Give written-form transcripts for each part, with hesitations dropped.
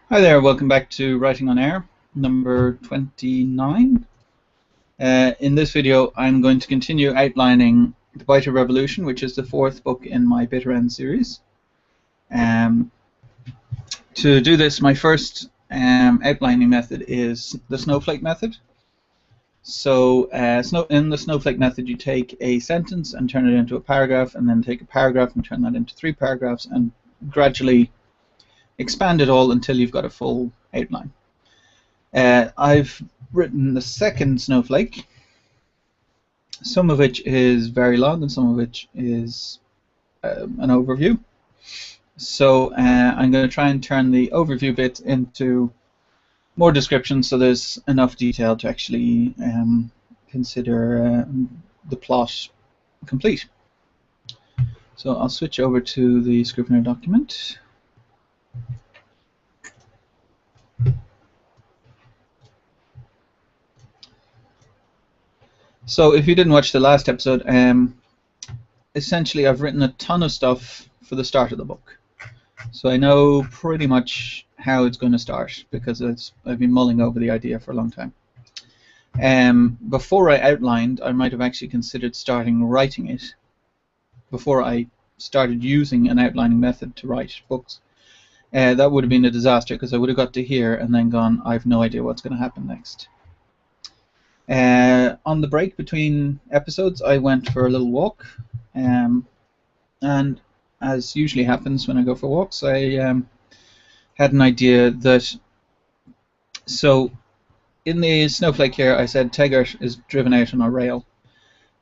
Hi there, welcome back to Writing on Air, number 29. In this video, I'm going to continue outlining the Bytarend Revolution, which is the fourth book in my Bytarend series. To do this, my first outlining method is the snowflake method. So in the snowflake method, you take a sentence and turn it into a paragraph, and then take a paragraph and turn that into 3 paragraphs, and gradually expand it all until you've got a full outline. I've written the second snowflake, some of which is very long and some of which is an overview. So I'm going to try and turn the overview bit into more description, so there's enough detail to actually consider the plot complete. So I'll switch over to the Scrivener document. So if you didn't watch the last episode, essentially I've written a ton of stuff for the start of the book. So I know pretty much how it's going to start because I've been mulling over the idea for a long time. Before I outlined, I might have actually considered starting writing it before I started using an outlining method to write books. That would have been a disaster because I would have got to here and then gone, I've no idea what's going to happen next. On the break between episodes, I went for a little walk, and as usually happens when I go for walks, I had an idea that, so in the snowflake here I said Taggart is driven out on a rail.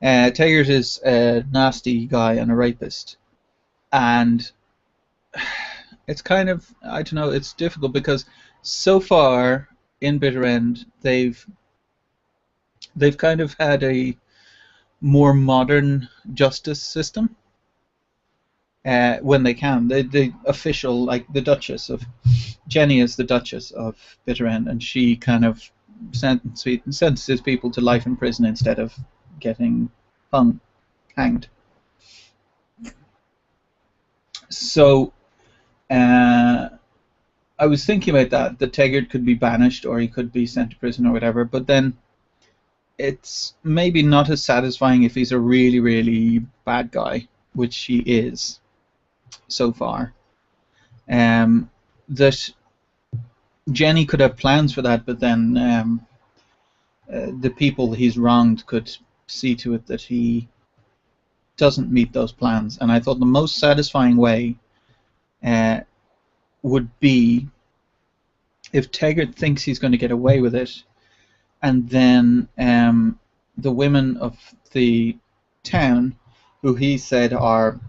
Taggart is a nasty guy and a rapist, and it's kind of, I don't know, it's difficult because so far in Bytarend they've kind of had a more modern justice system when they can. The official, like the Duchess of, Jenny is the Duchess of Bytarend, and she kind of sentences people to life in prison instead of getting hanged. So I was thinking about that Taggart could be banished or he could be sent to prison or whatever, but then it's maybe not as satisfying if he's a really, really bad guy, which he is so far. That Jenny could have plans for that, but then the people he's wronged could see to it that he doesn't meet those plans. And I thought the most satisfying way would be if Taggart thinks he's going to get away with it, and then the women of the town, who he said are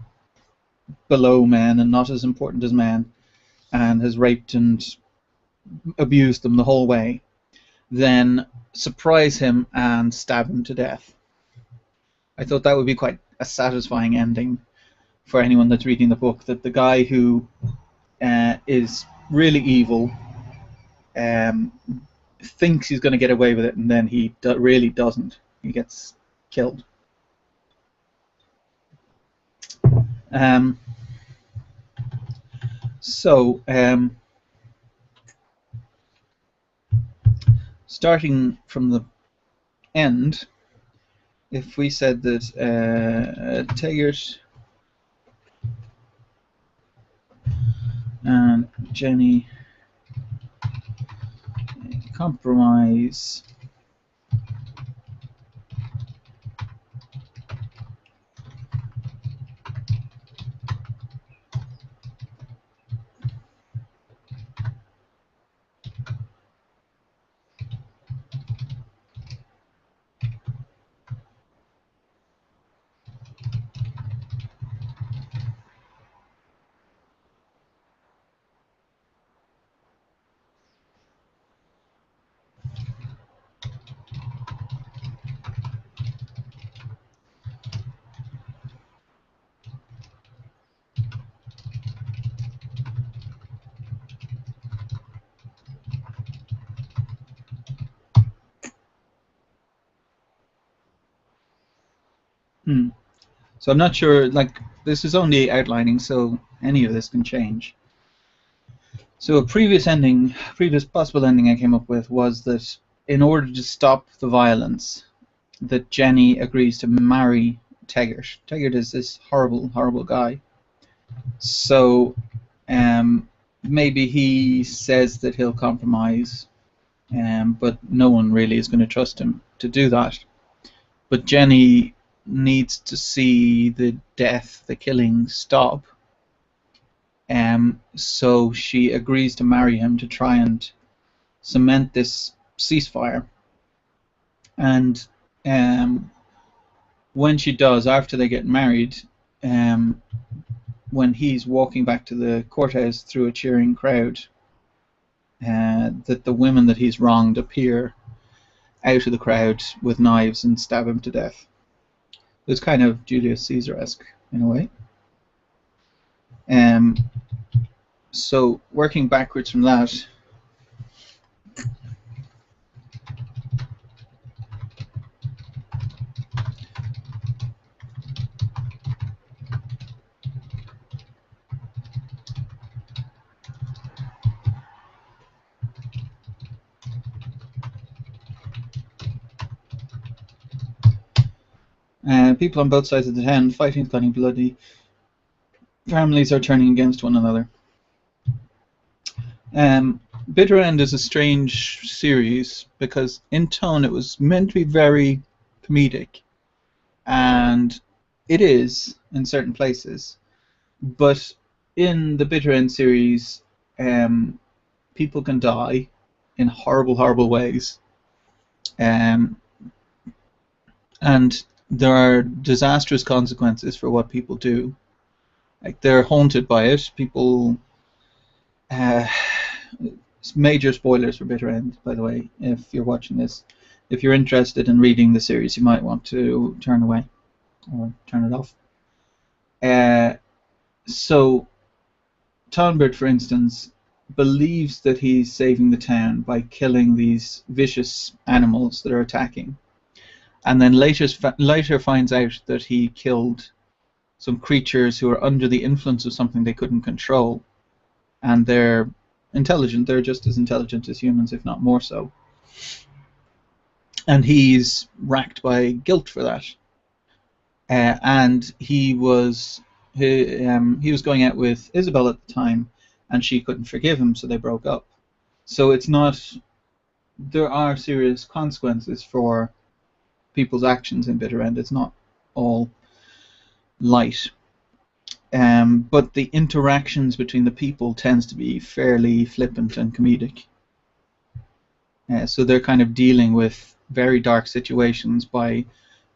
below men and not as important as men, and has raped and abused them the whole way, then surprise him and stab him to death. I thought that would be quite a satisfying ending for anyone that's reading the book, that the guy who is really evil thinks he's going to get away with it, and then he really doesn't. He gets killed. Starting from the end, if we said that Taggart and Jenny compromise So I'm not sure, like, this is only outlining, so any of this can change. So a previous possible ending I came up with was that in order to stop the violence, that Jenny agrees to marry Taggart. Taggart is this horrible, horrible guy. So maybe he says that he'll compromise, but no one really is going to trust him to do that. But Jenny needs to see the death, the killing, stop. So she agrees to marry him to try and cement this ceasefire. And when she does, after they get married, when he's walking back to the courthouse through a cheering crowd, that the women that he's wronged appear out of the crowd with knives and stab him to death. It's kind of Julius Caesar-esque in a way. So working backwards from that, people on both sides of the town fighting, getting bloody. Families are turning against one another. Bytarend is a strange series because in tone it was meant to be very comedic, and it is in certain places. But in the Bytarend series, people can die in horrible, horrible ways, and there are disastrous consequences for what people do. Like they're haunted by it. People. Major spoilers for Bytarend, by the way, if you're watching this. If you're interested in reading the series, you might want to turn away or turn it off. So, Talbot, for instance, believes that he's saving the town by killing these vicious animals that are attacking, and then later finds out that he killed some creatures who are under the influence of something they couldn't control, and they're intelligent. They're just as intelligent as humans, if not more so. And he's racked by guilt for that. And he was going out with Isabel at the time, and she couldn't forgive him, so they broke up. So it's not. There are serious consequences for people's actions in Bytarend. It's not all light. But the interactions between the people tends to be fairly flippant and comedic. So they're kind of dealing with very dark situations by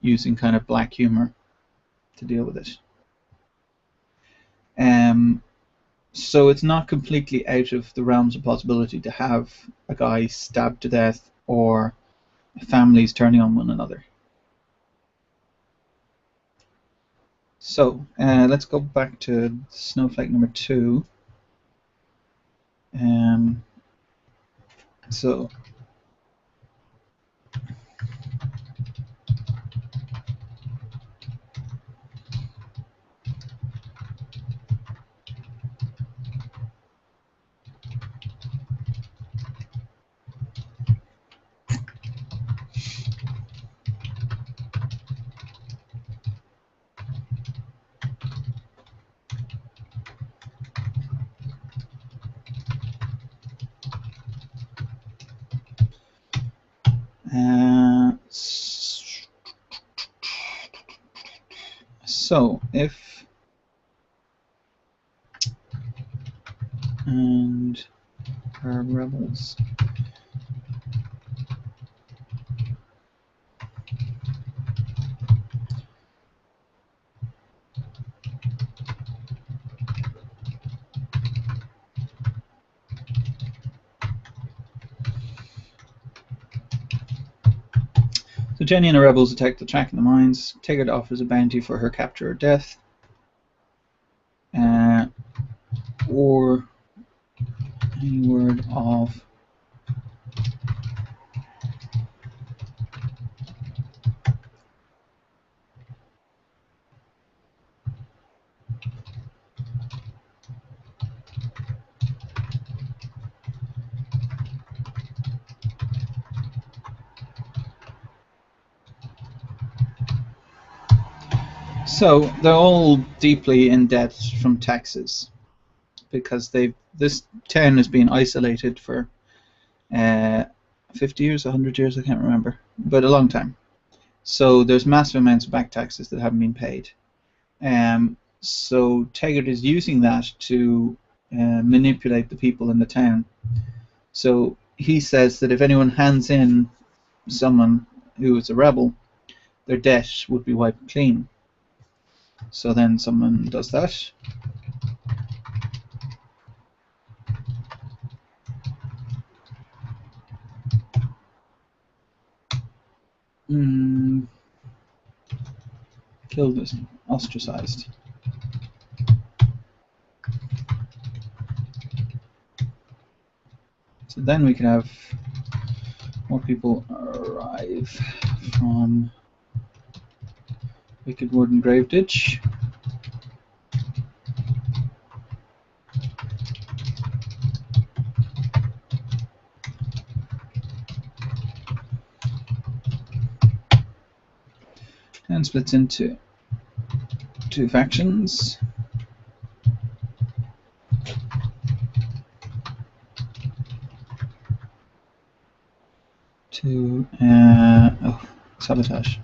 using kind of black humor to deal with it. So it's not completely out of the realms of possibility to have a guy stabbed to death or families turning on one another. So let's go back to Snowflake number 2. So if and our rebels So Jenny and the rebels attack the track in the mines. Taggart offers a bounty for her capture or death. Or any word of So they're all deeply in debt from taxes because this town has been isolated for 50 years, 100 years, I can't remember, but a long time. So there's massive amounts of back taxes that haven't been paid. So Taggart is using that to manipulate the people in the town. So he says that if anyone hands in someone who is a rebel, their debt would be wiped clean. So then someone does that. Killed this, ostracized. So then we can have more people arrive from Wicked Wood and Graveditch. And splits into two factions. Sabotage.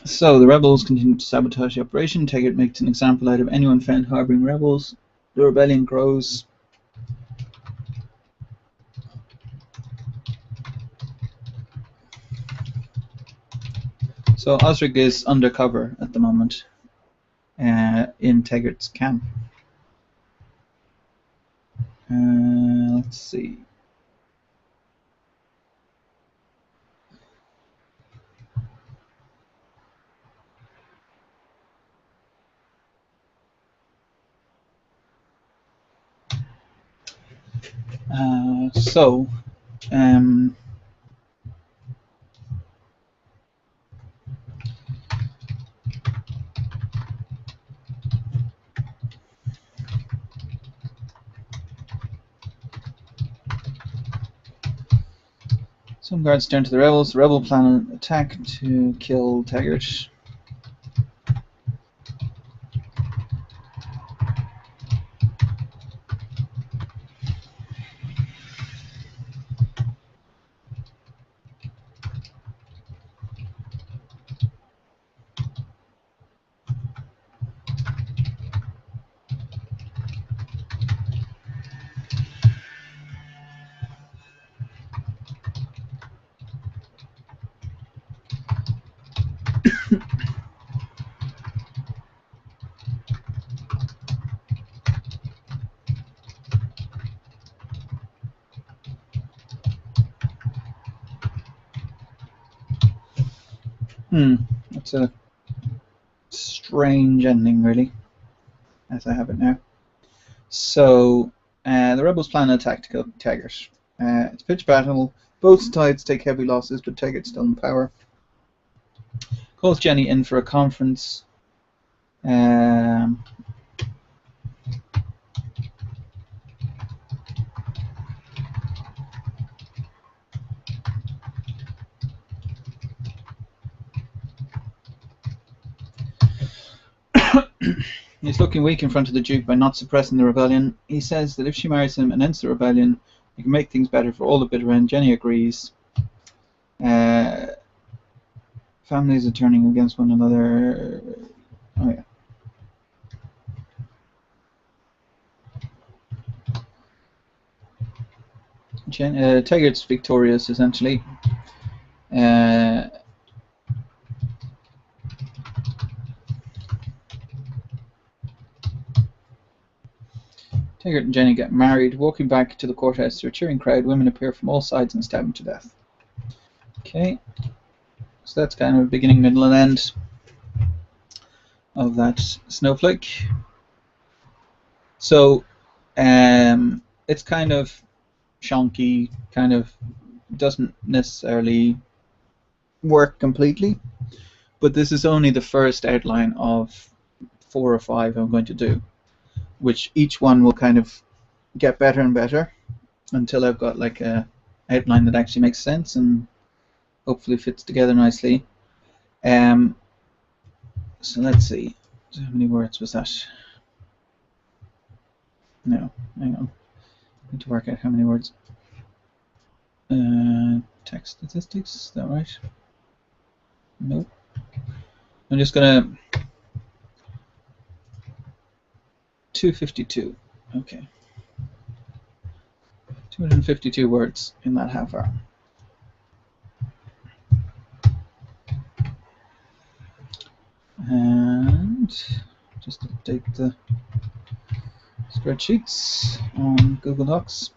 So the rebels continue to sabotage the operation. Taggart makes an example out of anyone found harboring rebels. The rebellion grows. So Osric is undercover at the moment in Taggart's camp. Let's see. Some guards turn to the rebels. The rebel plan an attack to kill Taggart. That's a strange ending, really, as I have it now. So the rebels plan an attack to kill Taggart. It's pitched battle. Both sides take heavy losses, but Taggart's still in power. Calls Jenny in for a conference. He's looking weak in front of the Duke by not suppressing the rebellion. He says that if she marries him and ends the rebellion, he can make things better for all the Bytarend. Jenny agrees. Families are turning against one another. Oh yeah. Taggart's victorious, essentially. Taggart and Jenny get married. Walking back to the courthouse to a cheering crowd, women appear from all sides and stab him to death. Okay, so that's kind of a beginning, middle, and end of that snowflake. So it's kind of chunky, kind of doesn't necessarily work completely. But this is only the first outline of 4 or 5 I'm going to do, which each one will kind of get better and better until I've got like a outline that actually makes sense and hopefully fits together nicely. So let's see. How many words was that? No, hang on. I need to work out how many words. Text statistics, is that right? Nope. I'm just gonna 252. Okay. 252 words in that half hour. And just update the spreadsheets on Google Docs.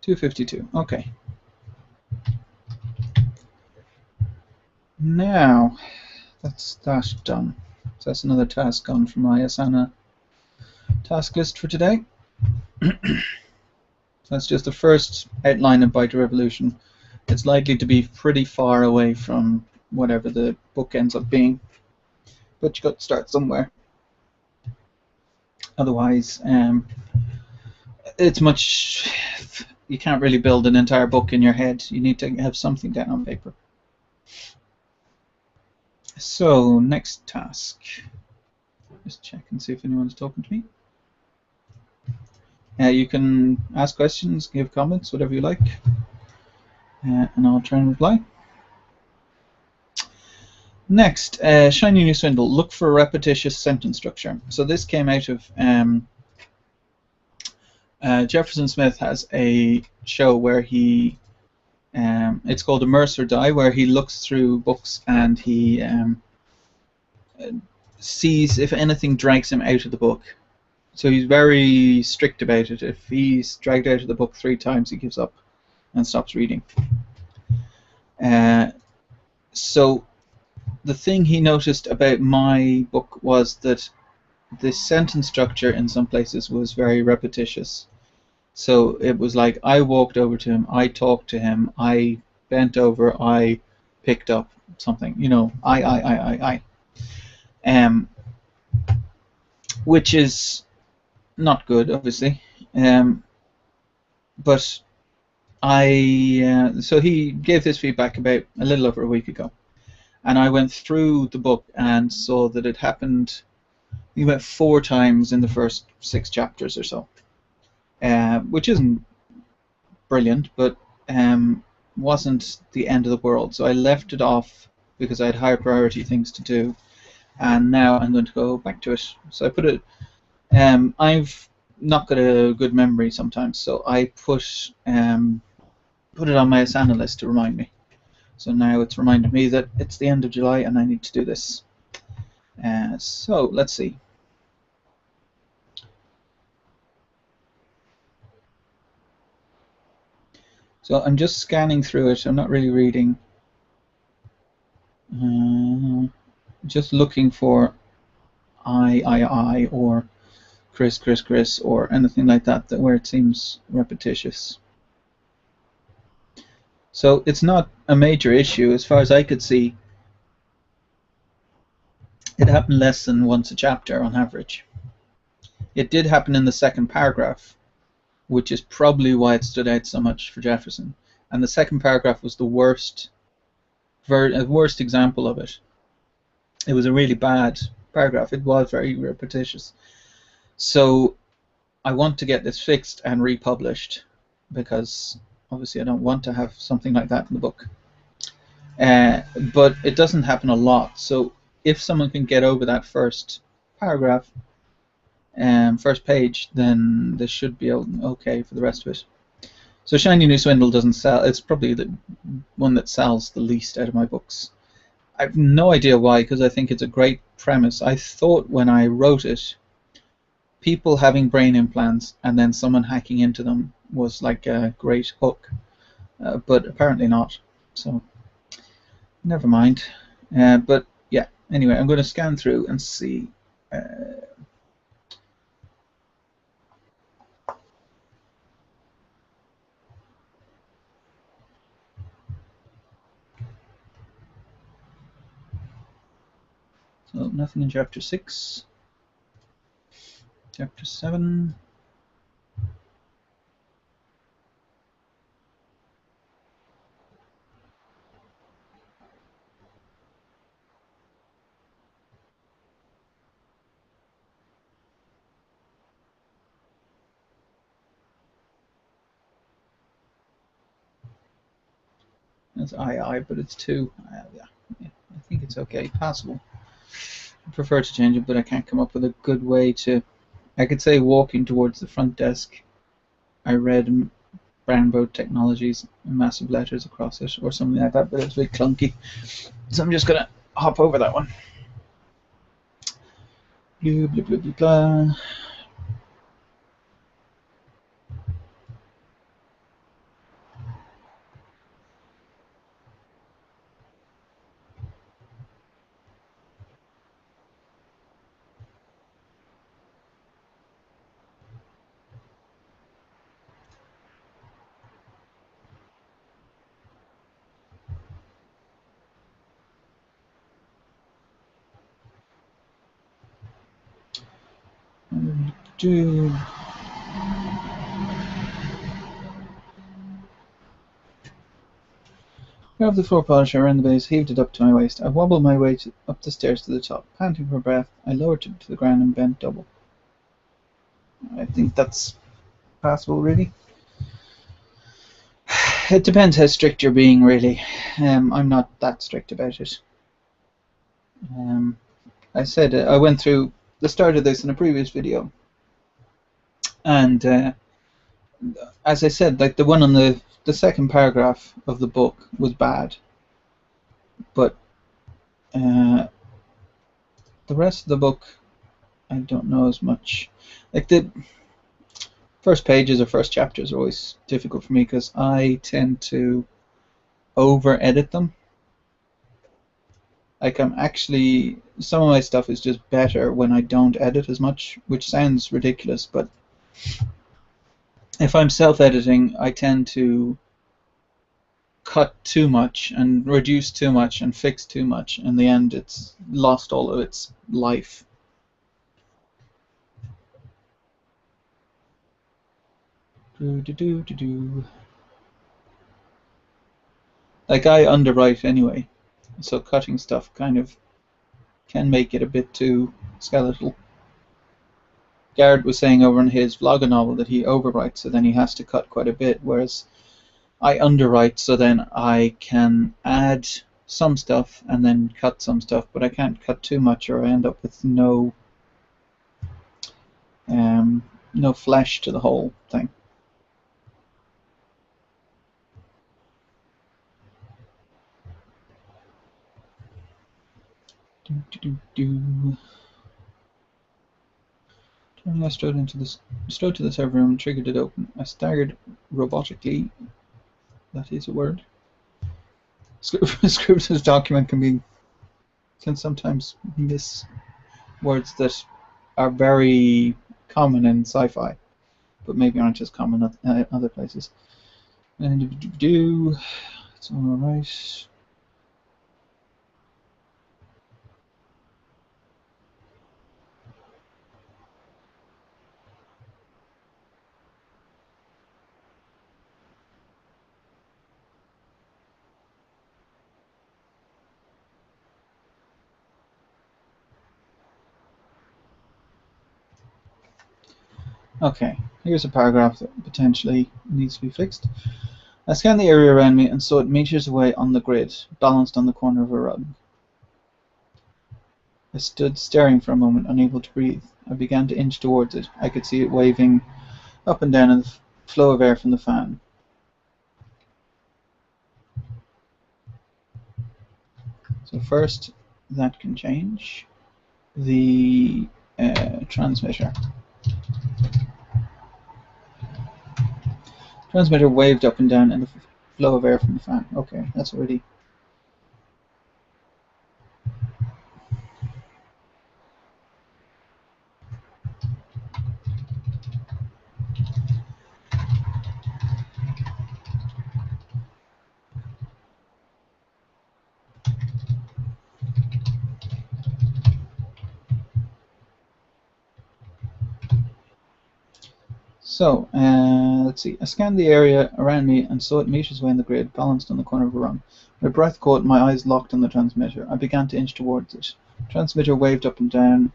252. Okay. Now that's that done. So that's another task gone from my Asana task list for today. That's just the first outline of Byte Revolution. It's likely to be pretty far away from whatever the book ends up being, but you got to start somewhere. Otherwise, it's much. You can't really build an entire book in your head. You need to have something down on paper. So next task. Just check and see if anyone's talking to me. You can ask questions, give comments, whatever you like, and I'll try and reply. Next, shiny new swindle. Look for a repetitious sentence structure. So this came out of Jefferson Smith has a show where he it's called Immerse or Die, where he looks through books and he sees if anything drags him out of the book. So he's very strict about it. If he's dragged out of the book 3 times, he gives up and stops reading. So the thing he noticed about my book was that the sentence structure in some places was very repetitious. So it was like, I walked over to him, I talked to him, I bent over, I picked up something, you know, I. Which is not good, obviously. But so he gave this feedback about a little over a week ago. And I went through the book and saw that it happened about 4 times in the first 6 chapters or so. Which isn't brilliant, but wasn't the end of the world. So I left it off because I had higher priority things to do, and now I'm going to go back to it. So I put it. I've not got a good memory sometimes, so I put it on my Asana list to remind me. So now it's reminded me that it's the end of July and I need to do this. So let's see. So I'm just scanning through it. I'm not really reading. Just looking for I, or Chris, or anything like that, where it seems repetitious. So it's not a major issue as far as I could see. It happened less than once a chapter on average. It did happen in the second paragraph, which is probably why it stood out so much for Jefferson. And the second paragraph was the worst example of it. It was a really bad paragraph. It was very repetitious. So I want to get this fixed and republished, because obviously I don't want to have something like that in the book. But it doesn't happen a lot. So if someone can get over that first paragraph, first page, then this should be okay for the rest of it. So Shiny New Swindle doesn't sell. It's probably the one that sells the least out of my books. I have no idea why, because I think it's a great premise. I thought when I wrote it, people having brain implants and then someone hacking into them was like a great hook, but apparently not. So never mind. But yeah, anyway, I'm going to scan through and see. So nothing in chapter 6. Chapter 7. That's I, but it's 2. Yeah, I think it's okay. Passable. I prefer to change it, but I can't come up with a good way to. I could say walking towards the front desk, I read Brown Boat Technologies in massive letters across it, or something like that, but it's a bit clunky. So I'm just gonna hop over that one. Blah, blah, blah, blah, blah. Do grabbed the floor polisher around the base, heaved it up to my waist. I wobbled my way up the stairs to the top. Panting for breath, I lowered it to the ground and bent double. I think that's passable, really. It depends how strict you're being, really. I'm not that strict about it. I said I went through the start of this in a previous video, and as I said, like the one on the second paragraph of the book was bad, but the rest of the book I don't know as much. Like the first pages or first chapters are always difficult for me because I tend to over edit them. Like I'm actually, some of my stuff is just better when I don't edit as much, which sounds ridiculous, but if I'm self-editing, I tend to cut too much and reduce too much and fix too much. In the end, it's lost all of its life. Like I underwrite anyway, so cutting stuff kind of can make it a bit too skeletal. Garrett was saying over in his vlogger novel that he overwrites, so then he has to cut quite a bit, whereas I underwrite, so then I can add some stuff and then cut some stuff, but I can't cut too much or I end up with no flesh to the whole thing. Turning, I strode to the server room and triggered it open. I staggered robotically. That is a word. Script's document can sometimes miss words that are very common in sci-fi, but maybe aren't as common in other places. And it's all right. Okay, here's a paragraph that potentially needs to be fixed. I scanned the area around me and saw it meters away on the grid, balanced on the corner of a rug. I stood staring for a moment, unable to breathe. I began to inch towards it. I could see it waving up and down in the flow of air from the fan. So first, that can change. The transmitter. Transmitter waved up and down in the flow of air from the fan. Okay, that's already. So, let's see. I scanned the area around me and saw it meters away in the grid, balanced on the corner of a rung. My breath caught and my eyes locked on the transmitter. I began to inch towards it. The transmitter waved up and down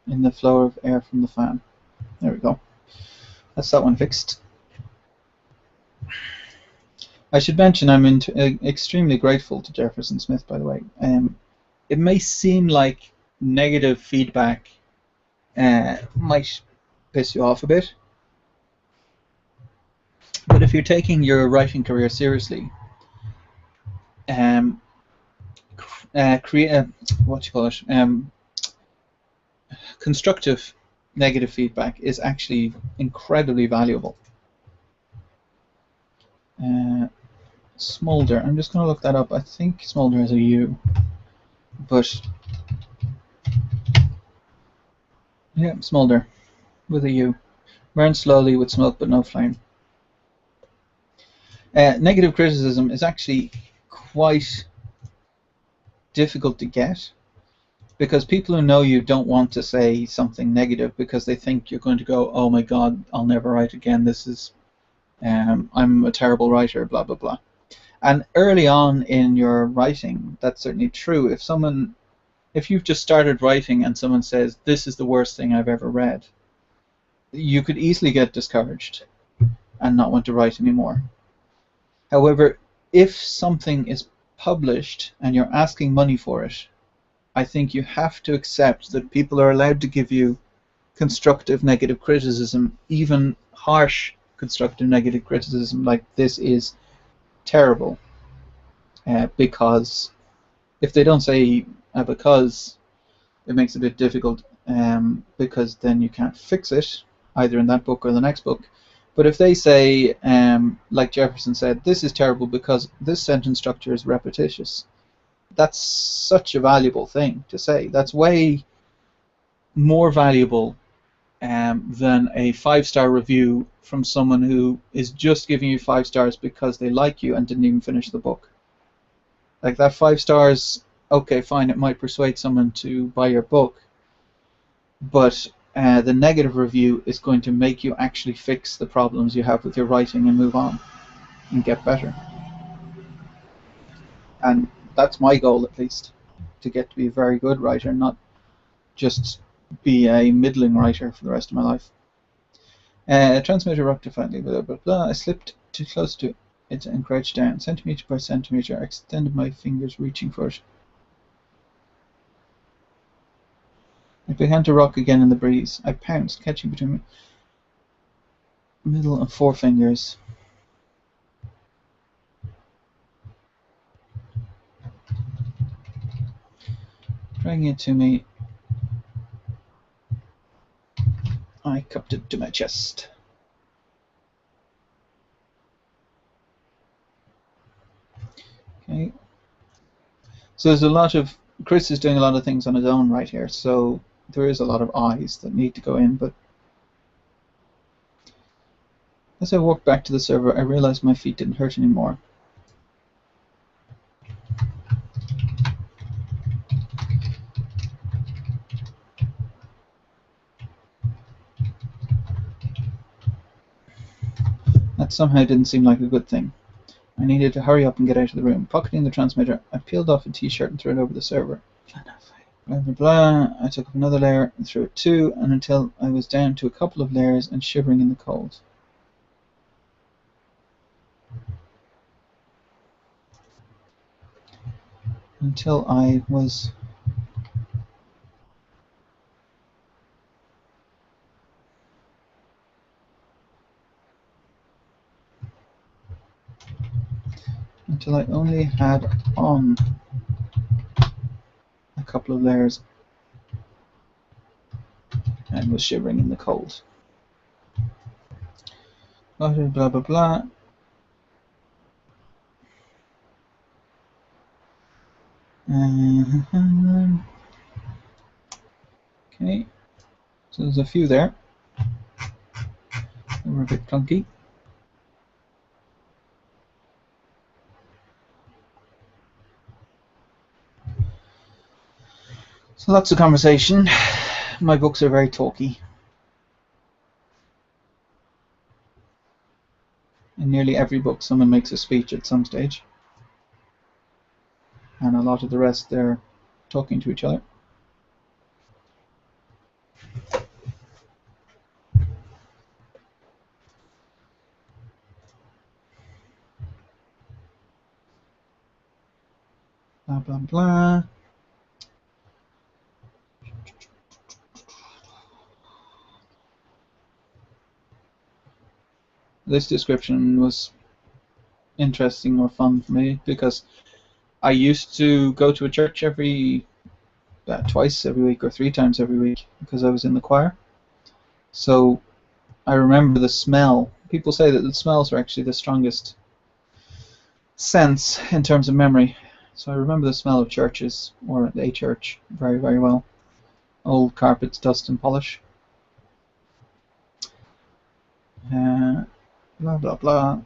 in the flow of air from the fan. There we go. That's that one fixed. I should mention I'm extremely grateful to Jefferson Smith, by the way. It may seem like negative feedback might piss you off a bit, but if you're taking your writing career seriously, constructive negative feedback is actually incredibly valuable. Smolder. I'm just going to look that up. I think smolder has a U, but yeah, smolder with a U. Burn slowly with smoke but no flame. Negative criticism is actually quite difficult to get because people who know you don't want to say something negative because they think you're going to go, oh my God, I'll never write again. This is, I'm a terrible writer, blah, blah, blah. And early on in your writing, that's certainly true. If you've just started writing and someone says, this is the worst thing I've ever read, you could easily get discouraged and not want to write anymore. However, if something is published and you're asking money for it, I think you have to accept that people are allowed to give you constructive negative criticism, even harsh constructive negative criticism like this is terrible, because if they don't say because, it makes it a bit difficult, because then you can't fix it either in that book or the next book. But if they say, like Jefferson said, this is terrible because this sentence structure is repetitious, that's such a valuable thing to say. That's way more valuable than a 5-star review from someone who is just giving you 5 stars because they like you and didn't even finish the book. Like that 5 stars, okay, fine, it might persuade someone to buy your book, but the negative review is going to make you actually fix the problems you have with your writing and move on and get better. And that's my goal, at least, to get to be a very good writer, not just be a middling writer for the rest of my life. Transmitter rectified, blah, blah, blah. I slipped too close to it and crouched down. Centimeter by centimeter, I extended my fingers, reaching for it. It began to rock again in the breeze. I pounced, catching between my middle and forefingers. Dragging it to me, I cupped it to my chest. Okay. So there's a lot of, Chris is doing a lot of things on his own right here, so there is a lot of eyes that need to go in, but as I walked back to the server, I realized my feet didn't hurt anymore. That somehow didn't seem like a good thing. I needed to hurry up and get out of the room. Pocketing the transmitter, I peeled off a t-shirt and threw it over the server. Blah, blah, blah. I took up another layer and threw it too, and until I was down to a couple of layers and shivering in the cold. Until I was... until I only had on a couple of layers and was shivering in the cold. Blah, blah, blah, blah. Okay, so there's a few there. They were a bit clunky. So lots of conversation. My books are very talky. nearly every book someone makes a speech at some stage, and a lot of the rest they're talking to each other. Blah blah blah. This description was interesting or fun for me because I used to go to a church twice every week or 3 times every week because I was in the choir. So I remember the smell. People say that the smells are actually the strongest sense in terms of memory. So I remember the smell of churches, or a church, very, very well. Old carpets, dust and polish. Blah, blah, blah.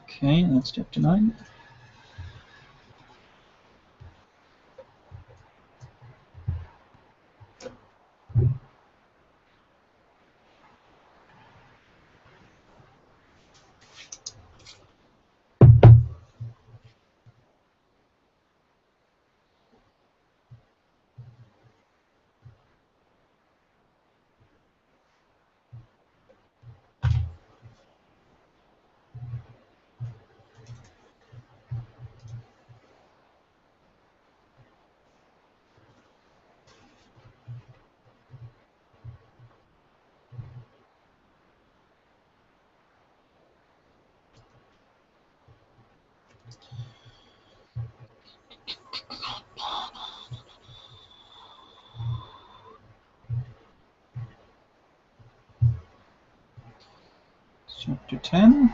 Okay, that's chapter 9. Chapter 10.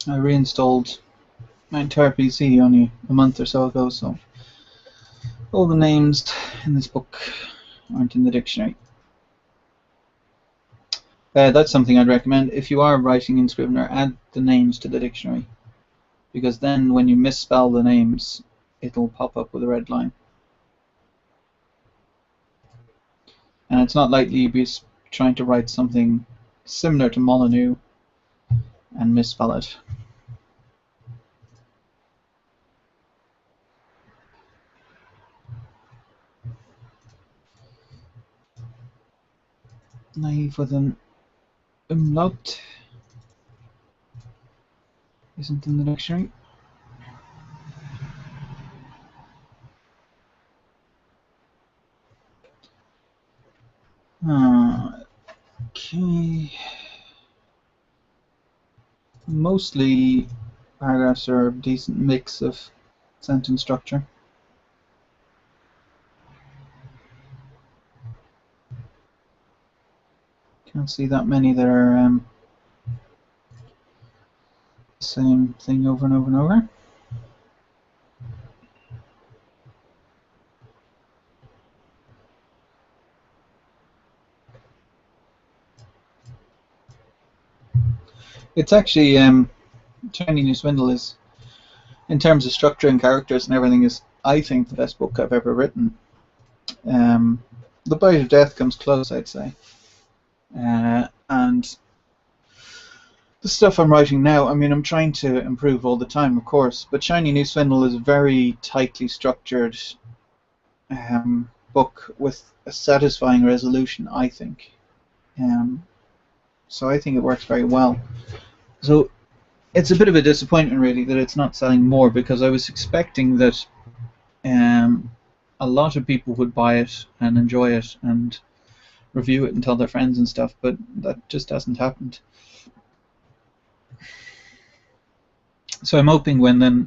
I reinstalled my entire PC only a month or so ago, so all the names in this book aren't in the dictionary. That's something I'd recommend. If you are writing in Scrivener, add the names to the dictionary, because then when you misspell the names, it'll pop up with a red line. And it's not likely you'd be trying to write something similar to Molyneux and misspell it. Naive with an umlaut isn't in the dictionary. Okay. Mostly paragraphs are a decent mix of sentence structure. Can't see that many that are the same thing over and over and over. It's actually Shiny New Swindle is, in terms of structure and characters and everything, is, I think, the best book I've ever written. The Bite of Death comes close, I'd say. And the stuff I'm writing now, I mean, I'm trying to improve all the time, of course, but Shiny New Swindle is a very tightly structured book with a satisfying resolution, I think. So I think it works very well. So it's a bit of a disappointment, really, that it's not selling more, because I was expecting that um, a lot of people would buy it and enjoy it and review it and tell their friends and stuff, but that just hasn't happened. So I'm hoping when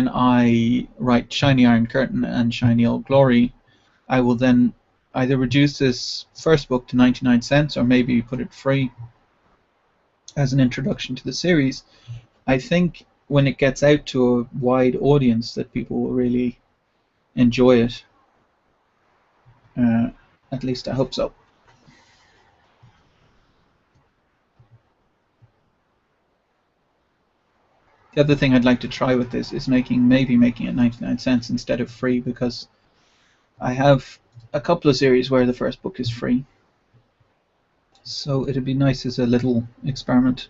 I write Shiny Iron Curtain and Shiny Old Glory, I will then either reduce this first book to 99 cents or maybe put it free as an introduction to the series. I think when it gets out to a wide audience that people will really enjoy it. Uh, at least I hope so. The other thing I'd like to try with this is maybe making it 99 cents instead of free, because I have a couple of series where the first book is free. So it'd be nice as a little experiment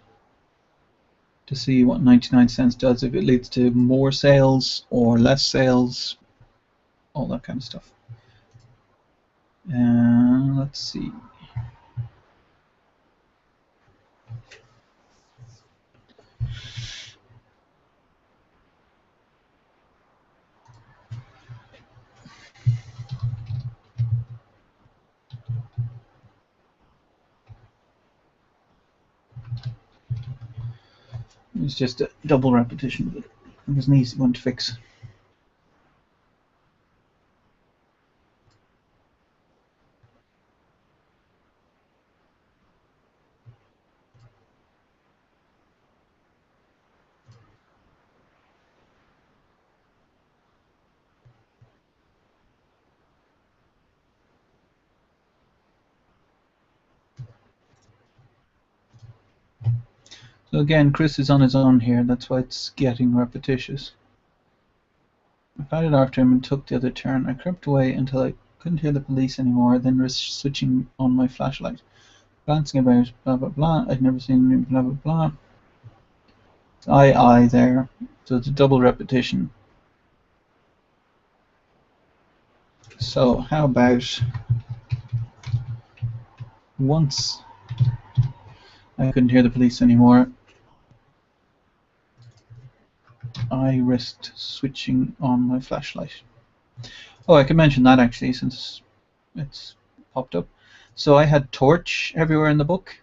to see what 99 cents does, if it leads to more sales or less sales, all that kind of stuff. Let's see. It's just a double repetition, but it was an easy one to fix. So again, Chris is on his own here, that's why it's getting repetitious. I padded after him and took the other turn. I crept away until I couldn't hear the police anymore, then risked switching on my flashlight. Glancing about, blah blah blah, I'd never seen blah blah blah. I there. So it's a double repetition. So how about once I couldn't hear the police anymore, I risked switching on my flashlight. Oh, I can mention that actually, since it's popped up. So I had torch everywhere in the book,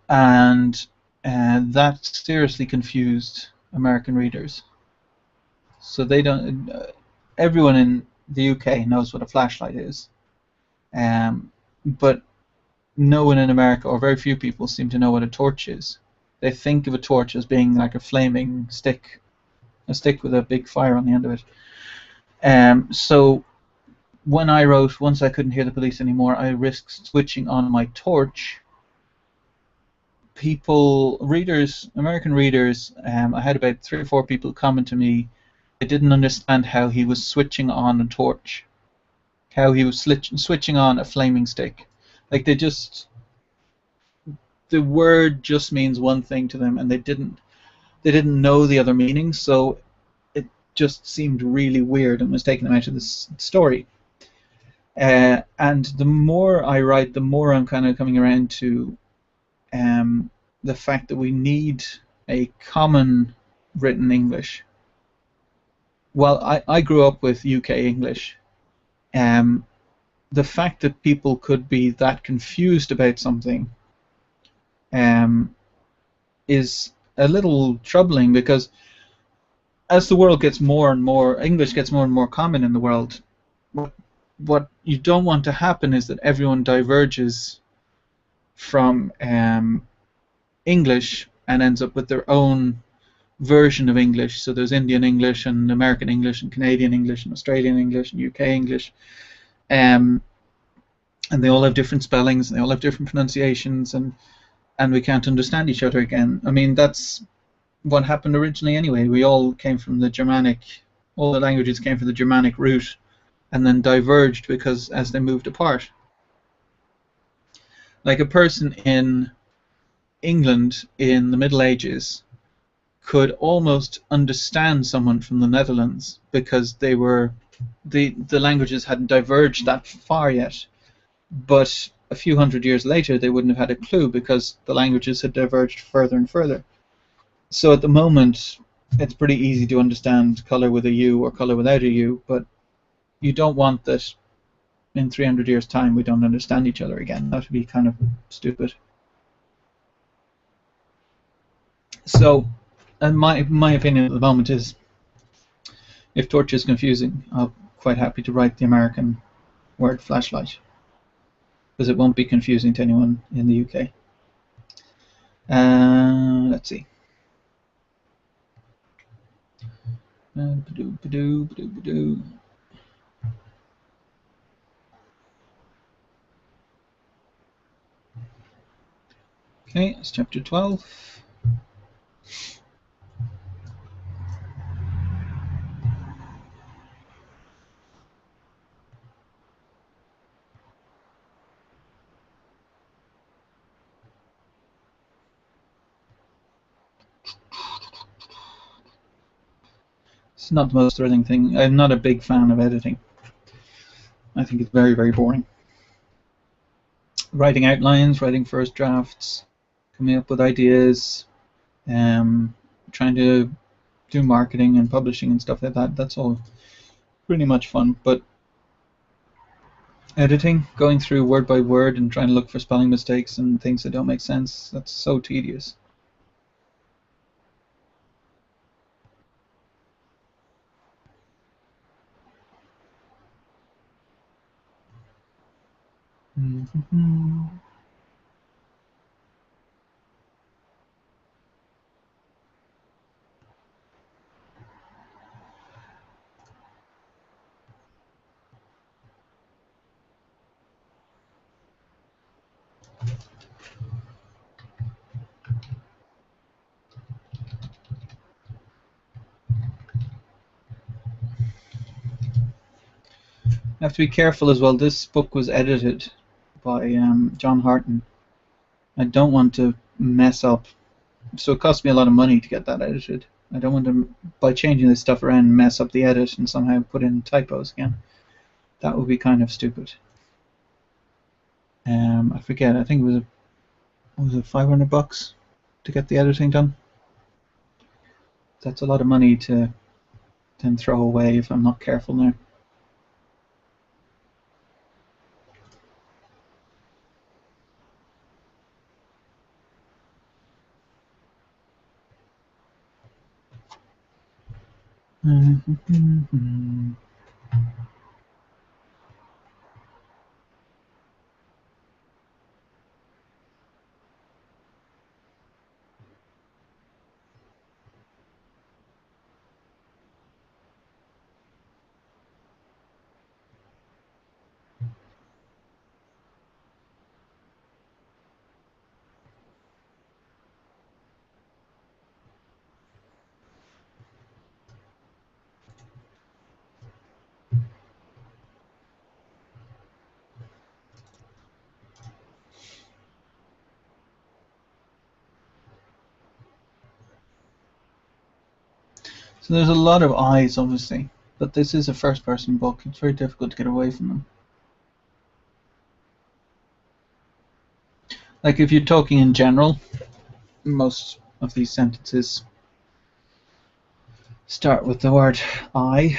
and that seriously confused American readers. So they don't. Everyone in the UK knows what a flashlight is, but no one in America, or very few people, seem to know what a torch is. They think of a torch as being like a flaming stick, a stick with a big fire on the end of it. So when I wrote, once I couldn't hear the police anymore, I risked switching on my torch. American readers, I had about 3 or 4 people comment to me they didn't understand how he was switching on a torch, how he was switching on a flaming stick. Like the word just means one thing to them, and they didn't know the other meaning, so it just seemed really weird and was taking them out of this story. And the more I write, the more I'm kind of coming around to the fact that we need a common written English. Well, I grew up with UK English. The fact that people could be that confused about something is a little troubling, because as the world gets more and more, English gets more and more common in the world, what you don't want to happen is that everyone diverges from English and ends up with their own version of English. So there's Indian English and American English and Canadian English and Australian English and UK English, and they all have different spellings and they all have different pronunciations, and we can't understand each other again. I mean, that's what happened originally anyway. We all came from the Germanic, all the languages came from the Germanic root and then diverged because as they moved apart. Like a person in England in the Middle Ages could almost understand someone from the Netherlands because they were the languages hadn't diverged that far yet. But a few hundred years later, they wouldn't have had a clue because the languages had diverged further and further. So at the moment, it's pretty easy to understand color with a U or color without a U, but you don't want that in 300 years' time we don't understand each other again. That would be kind of stupid. So, and my opinion at the moment is, if torch is confusing, I'm quite happy to write the American word flashlight, because it won't be confusing to anyone in the UK. Let's see. Okay, it's chapter 12. It's not the most thrilling thing. I'm not a big fan of editing. I think it's very, very boring. Writing outlines, writing first drafts, coming up with ideas, trying to do marketing and publishing and stuff like that. That's all pretty much fun. But editing, going through word by word and trying to look for spelling mistakes and things that don't make sense, that's so tedious. I have to be careful as well. This book was edited by John Harton. I don't want to mess up. So it cost me a lot of money to get that edited. I don't want to, by changing this stuff around, mess up the edit and somehow put in typos again. That would be kind of stupid. I forget. I think it was it $500 to get the editing done. That's a lot of money to then throw away if I'm not careful now. So there's a lot of eyes, obviously, but this is a first-person book. It's very difficult to get away from them. Like if you're talking in general, most of these sentences start with the word I,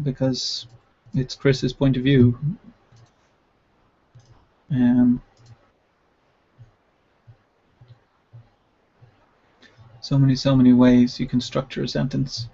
because it's Chris's point of view. So many ways you can structure a sentence.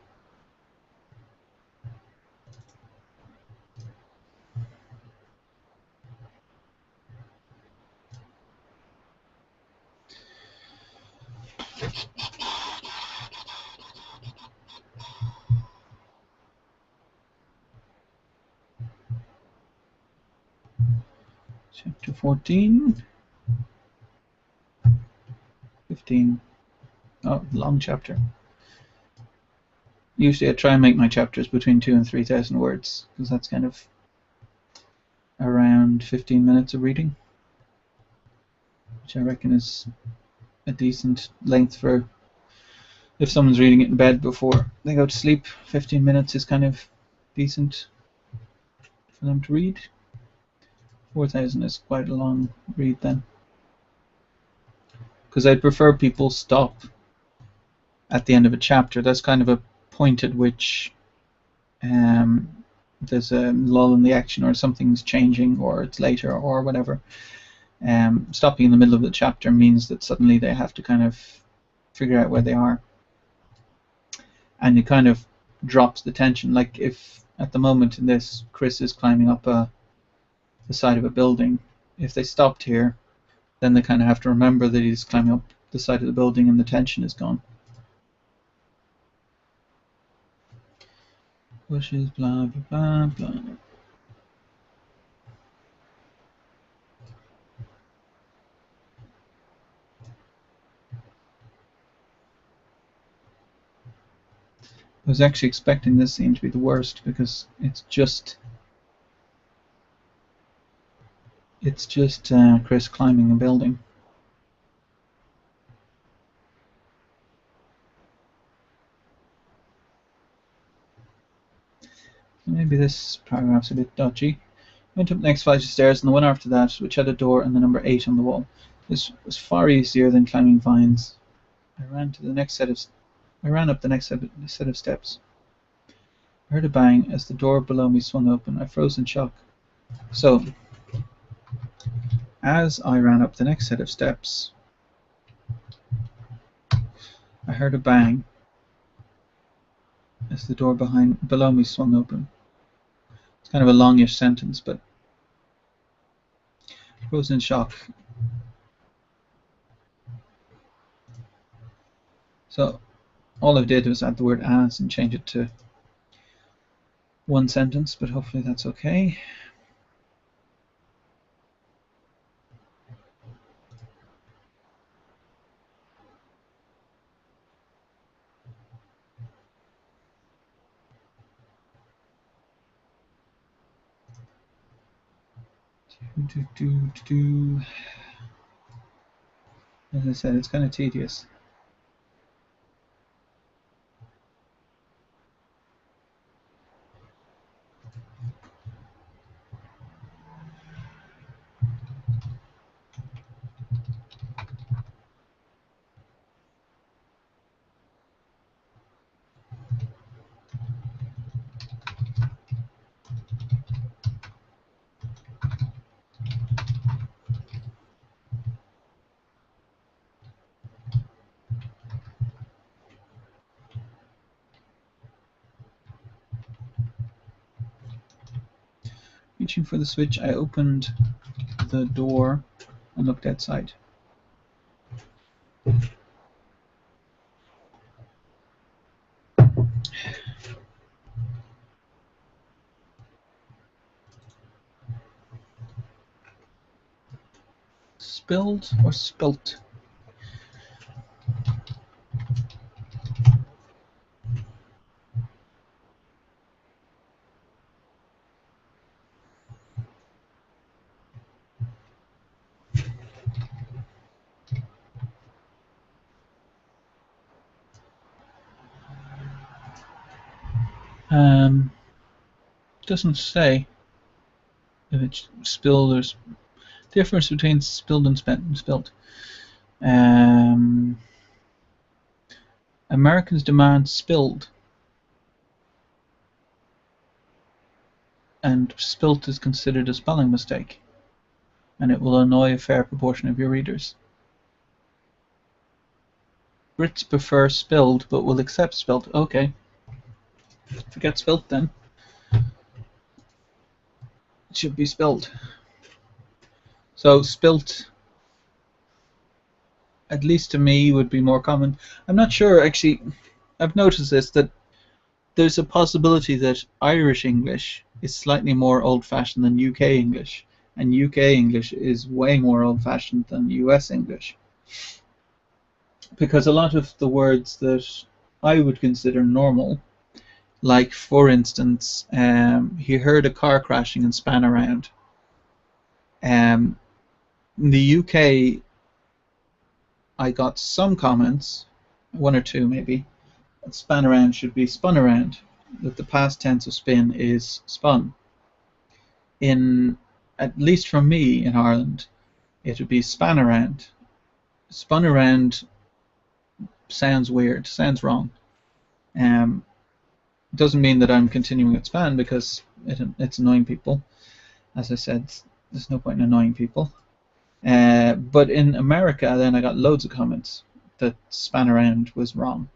Chapter 14. 15. Oh, long chapter. Usually I try and make my chapters between 2,000 and 3,000 words, because that's kind of around 15 minutes of reading, which I reckon is a decent length for if someone's reading it in bed before they go to sleep. 15 minutes is kind of decent for them to read. 4,000 is quite a long read then. Because I'd prefer people stop at the end of a chapter. That's kind of a point at which there's a lull in the action, or something's changing, or it's later, or whatever. Stopping in the middle of the chapter means that suddenly they have to kind of figure out where they are. And it kind of drops the tension. Like if at the moment in this, Chris is climbing up the side of a building, if they stopped here, then they kind of have to remember that he's climbing up the side of the building and the tension is gone. Bushes, blah, blah, blah, blah. I was actually expecting this scene to be the worst because it's just Chris climbing a building. Maybe this paragraph's a bit dodgy. I went up the next flight of stairs and the one after that, which had a door and the number 8 on the wall. This was far easier than climbing vines. I ran up the next set of steps. I heard a bang as the door below me swung open. I froze in shock. So, as I ran up the next set of steps, I heard a bang as the door below me swung open. It's kind of a longish sentence, but I froze in shock. So all I did was add the word as and change it to one sentence, but hopefully that's okay. As I said, it's kind of tedious. Reaching for the switch, I opened the door and looked outside. Spilled or spilt? Doesn't say if it's spilled or difference between spilled and spent and spilt. Americans demand spilled, and spilt is considered a spelling mistake, and it will annoy a fair proportion of your readers. Brits prefer spilled, but will accept spilt. Okay. Forget spilt then. It should be spilled. So spilt, at least to me, would be more common. I'm not sure, actually. I've noticed this, that there's a possibility that Irish English is slightly more old-fashioned than UK English, and UK English is way more old-fashioned than US English. Because a lot of the words that I would consider normal, like for instance, he heard a car crashing and span around. In the UK, I got some comments, one or two maybe, that span around should be spun around, that the past tense of spin is spun. In at least for me in Ireland, it would be span around. Spun around sounds weird, sounds wrong. Um, doesn't mean that I'm continuing with span because it's annoying people. As I said, there's no point in annoying people. But in America, then I got loads of comments that span around was wrong.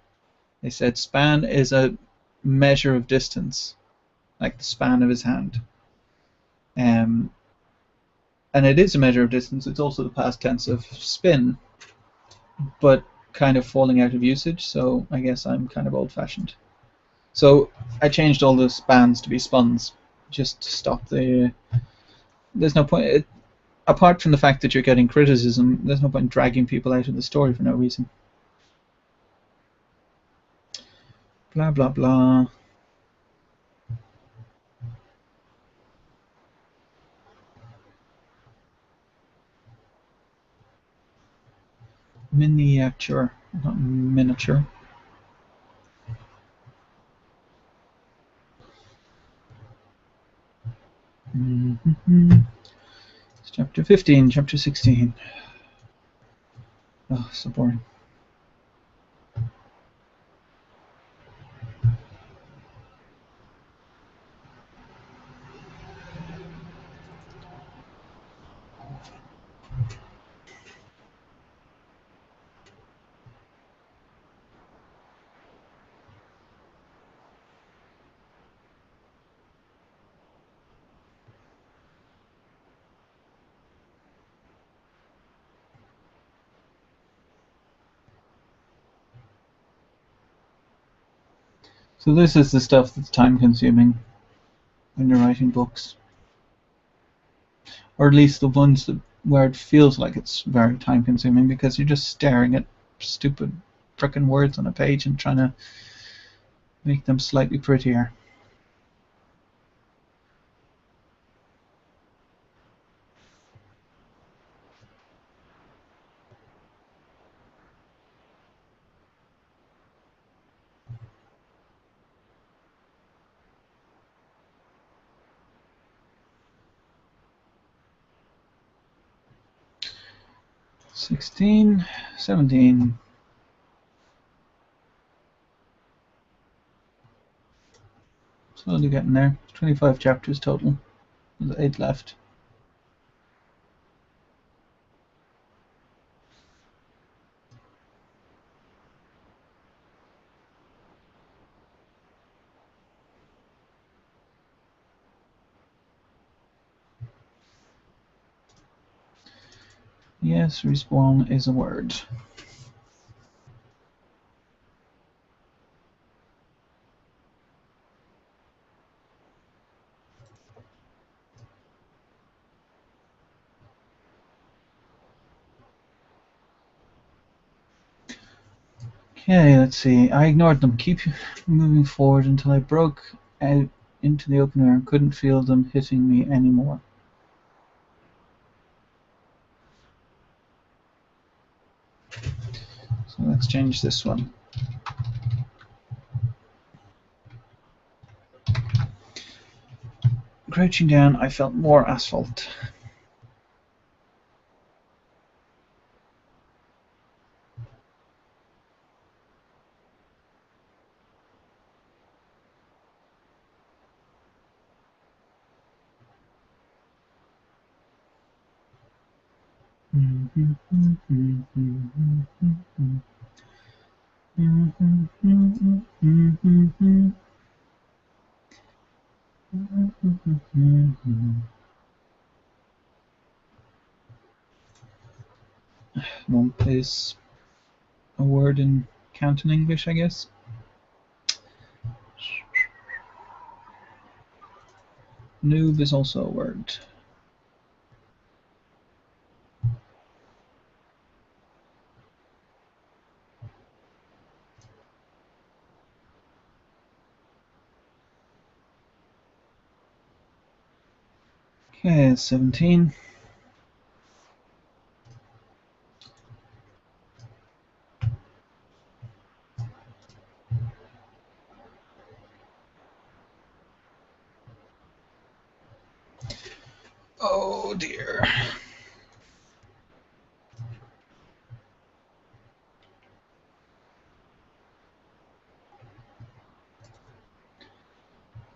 They said span is a measure of distance, like the span of his hand. Um, and it is a measure of distance. It's also the past tense of spin, but kind of falling out of usage. So I guess I'm kind of old-fashioned. So I changed all the spans to be spuns, just to stop the. There's no point. Apart from the fact that you're getting criticism, there's no point in dragging people out of the story for no reason. Blah blah blah. Miniature, not miniature. Mm-hmm. It's chapter 15, chapter 16. Oh, so boring. So this is the stuff that's time consuming when you're writing books. Or at least the ones that, where it feels like it's very time consuming because you're just staring at stupid frickin' words on a page and trying to make them slightly prettier. '16, '17. Slowly getting there. 25 chapters total. There's 8 left. Yes, respawn is a word. Okay, let's see. I ignored them. Keep moving forward until I broke out into the open air and couldn't feel them hitting me anymore. So let's change this one. Crouching down, I felt more asphalt. Lump is a word in Canton English, I guess. Noob is also a word. Okay, 17. Oh dear.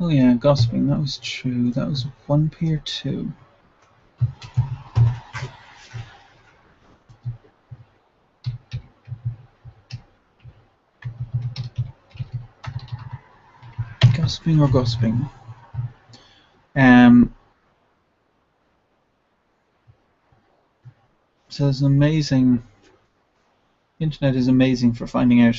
Oh yeah, gossiping, that was true. That was one peer two. Gossiping or gossiping? So it's amazing. The internet is amazing for finding out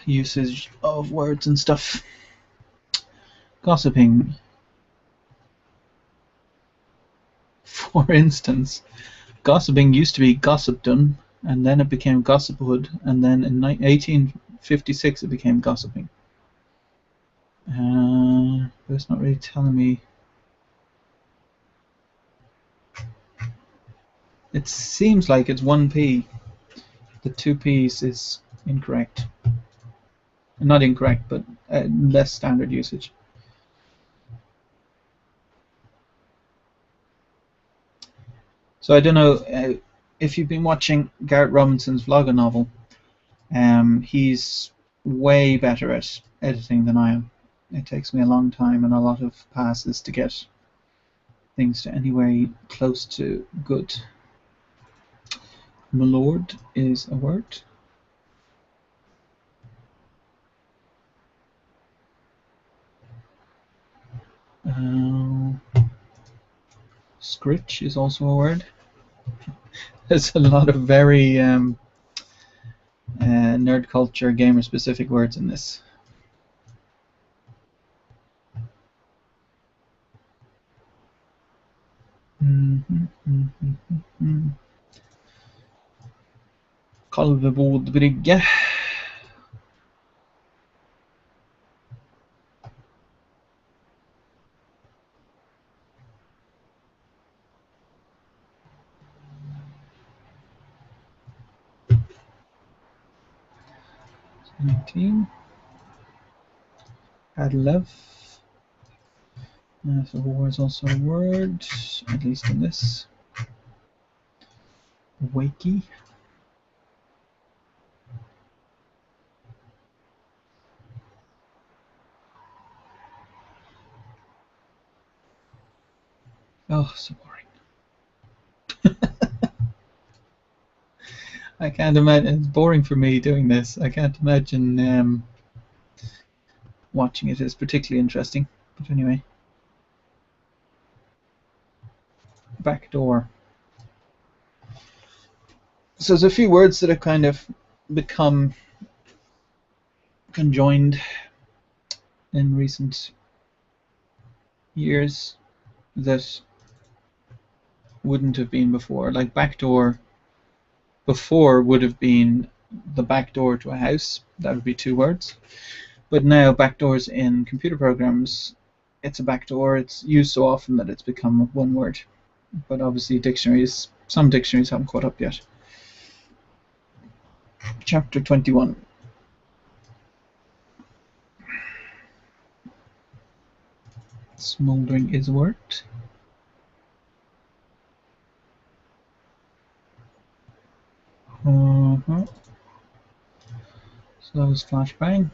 usage of words and stuff. Gossiping, for instance, gossiping used to be gossipdom, and then it became gossiphood, and then in 1856 it became gossiping. But it's not really telling me. It seems like it's 1p. The 2p's is incorrect. Not incorrect, but less standard usage. So I don't know if you've been watching Garrett Robinson's vlogger novel. He's way better at editing than I am. It takes me a long time and a lot of passes to get things to anywhere close to good. Milord is a word. Scritch is also a word. There's a lot of very nerd culture, gamer specific words in this. Kalvebodbrygge. Adlev. So war is also a word, at least in this. Wakey. Oh, so boring. I can't imagine. It's boring for me doing this. I can't imagine watching it is particularly interesting. But anyway. Backdoor. So there's a few words that have kind of become conjoined in recent years that wouldn't have been before. Like backdoor before would have been the back door to a house. That would be two words. But now backdoors in computer programs, it's a backdoor. It's used so often that it's become one word. But obviously dictionaries, some dictionaries haven't caught up yet. Chapter 21. Smoldering is a word. So that was flashbang.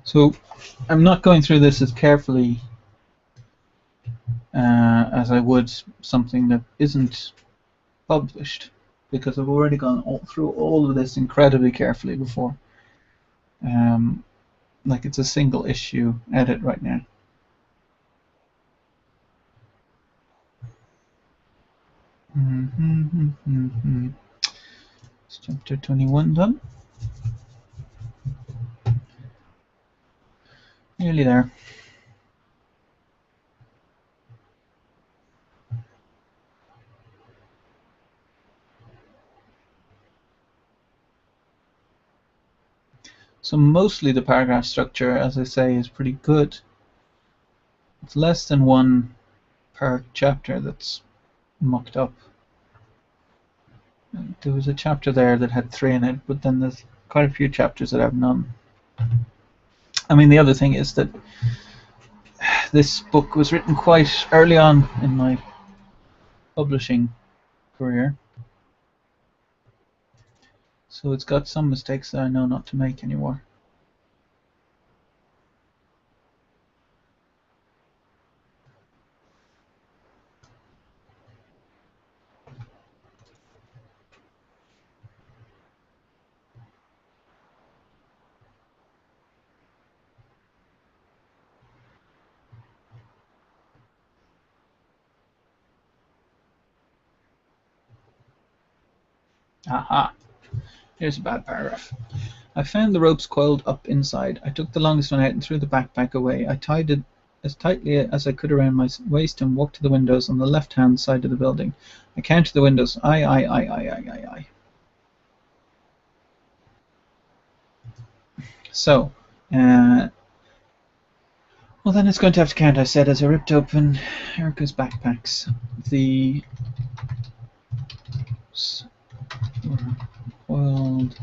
So I'm not going through this as carefully as I would something that isn't published, because I've already gone through all of this incredibly carefully before. Like it's a single issue edit right now. It's chapter 21 done. Nearly there. So mostly the paragraph structure, as I say, is pretty good. It's less than one per chapter that's mucked up. There was a chapter there that had 3 in it, but then there's quite a few chapters that have none. I mean, the other thing is that this book was written quite early on in my publishing career, so it's got some mistakes that I know not to make anymore. Aha! Here's a bad paragraph. I found the ropes coiled up inside. I took the longest one out and threw the backpack away. I tied it as tightly as I could around my waist and walked to the windows on the left-hand side of the building. I counted the windows. Aye. So, well then it's going to have to count, I said as I ripped open Erica's backpacks. The were coiled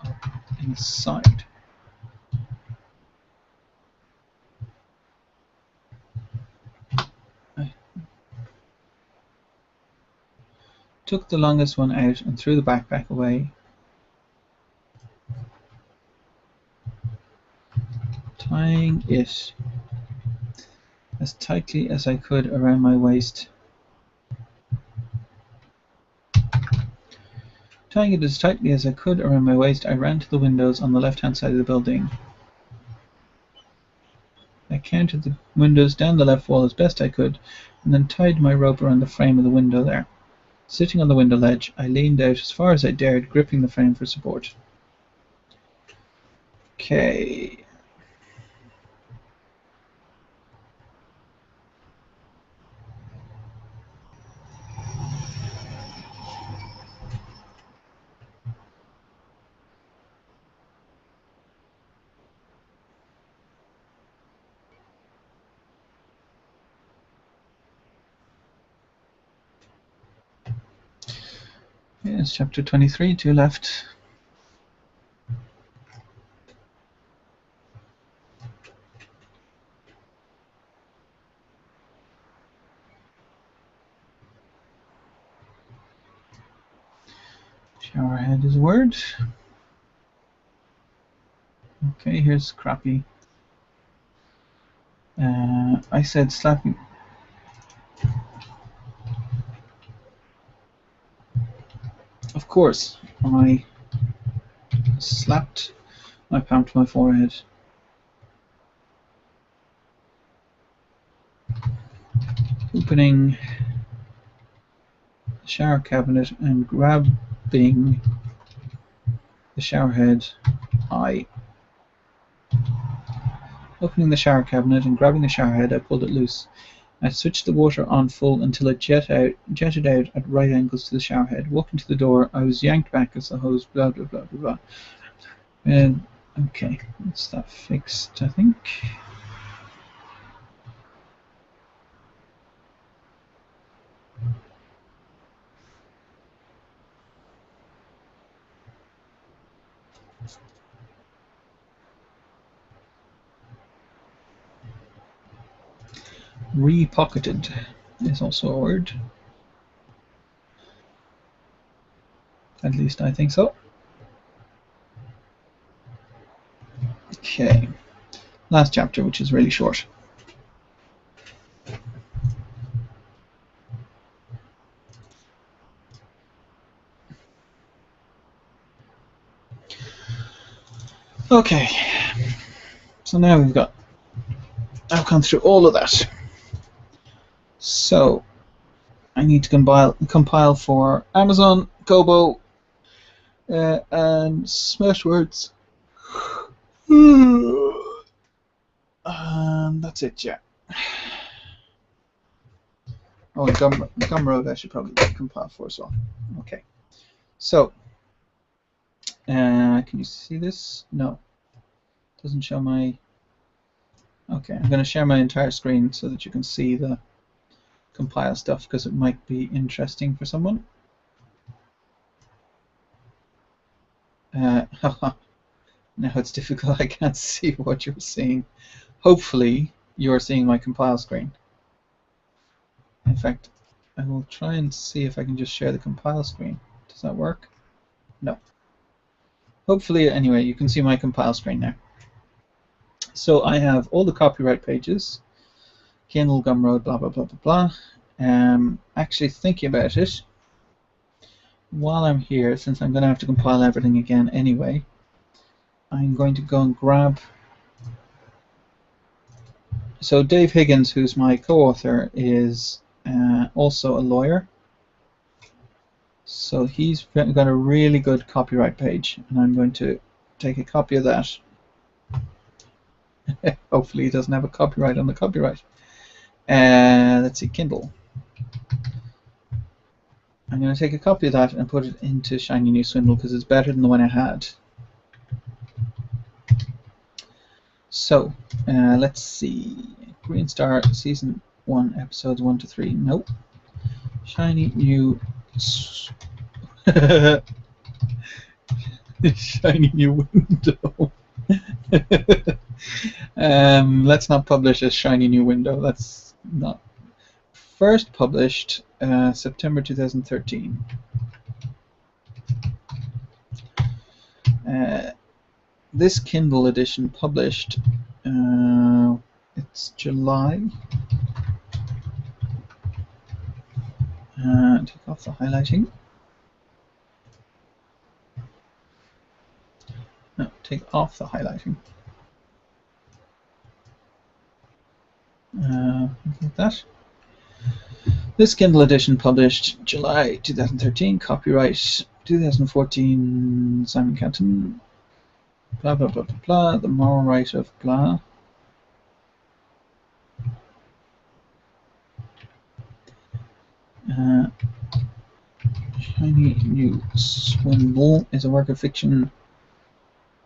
up inside. I took the longest one out and threw the backpack away. Tying it as tightly as I could around my waist. Tying it as tightly as I could around my waist, I ran to the windows on the left-hand side of the building. I counted the windows down the left wall as best I could, and then tied my rope around the frame of the window there. Sitting on the window ledge, I leaned out as far as I dared, gripping the frame for support. Okay. Yes, chapter 23, 2 left. Showerhead is a word. Okay, here's crappy. I said slapping. Of course, I slapped my palm to my forehead. Opening the shower cabinet and grabbing the shower head, Opening the shower cabinet and grabbing the shower head, I pulled it loose. I switched the water on full until it jetted out at right angles to the shower head. Walking to the door, I was yanked back as the hose blah blah blah blah blah. And okay, that's that fixed, I think. Repocketed is also a word. At least I think so. Okay. Last chapter, which is really short. Okay. So now I've gone through all of that. So I need to compile for Amazon, Kobo, and Smashwords. And that's it, yeah. Oh, Gumroad I should probably compile for as well. Okay. So, can you see this? No. It doesn't show my... Okay, I'm going to share my entire screen so that you can see the compile stuff because it might be interesting for someone. Now it's difficult. I can't see what you're seeing. Hopefully, you're seeing my compile screen. In fact, I will try and see if I can just share the compile screen. Does that work? No. Hopefully, anyway, you can see my compile screen now. So I have all the copyright pages, Kindle, Gumroad, blah, blah, blah, blah, blah. Actually thinking about it, while I'm here, since I'm going to have to compile everything again anyway, I'm going to go and grab... So Dave Higgins, who's my co-author, is also a lawyer. So he's got a really good copyright page, and I'm going to take a copy of that. Hopefully he doesn't have a copyright on the copyright. Let's see, Kindle. I'm going to take a copy of that and put it into Shiny New Swindle because it's better than the one I had. So, let's see. Green Star Season 1, Episodes 1 to 3. Nope. Shiny New... Shiny New Window. Let's not publish a Shiny New Window. That's not... First published September 2013. This Kindle edition published, it's July. Take off the highlighting. No, take off the highlighting. Like that. This Kindle edition published July 2013, copyright 2014, Simon Canton, blah, blah, blah, blah, blah, the moral right of blah. Shiny New Swindle is a work of fiction.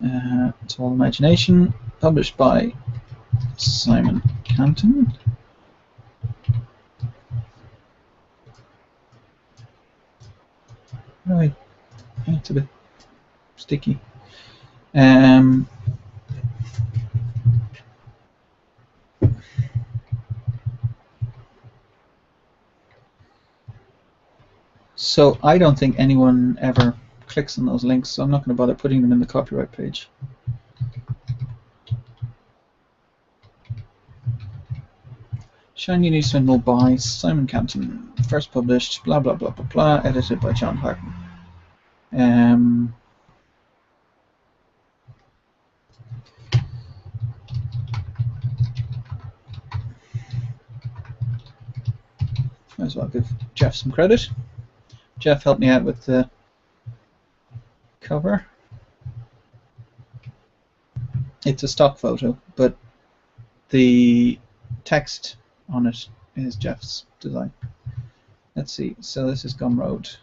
It's all imagination, published by Simon Canton. Right, it's a bit sticky. So I don't think anyone ever clicks on those links, so I'm not going to bother putting them in the copyright page. Shiny New Swindle by Simon Canton, first published, blah, blah, blah, blah, blah, edited by John Harton. Might as well give Jeff some credit. Jeff helped me out with the cover. It's a stock photo, but the text on it is Jeff's design. Let's see, so this is Gumroad.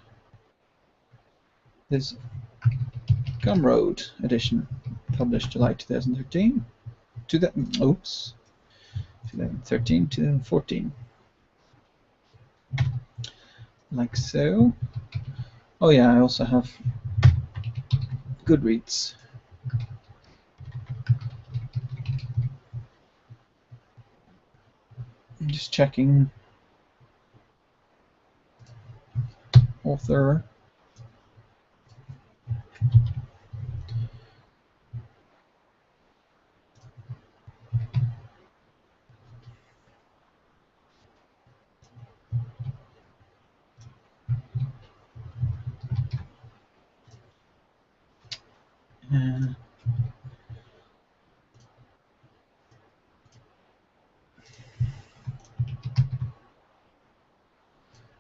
This Gumroad edition, published July 2013. 2013, 2014. Like so. Oh yeah, I also have Goodreads. I'm just checking author.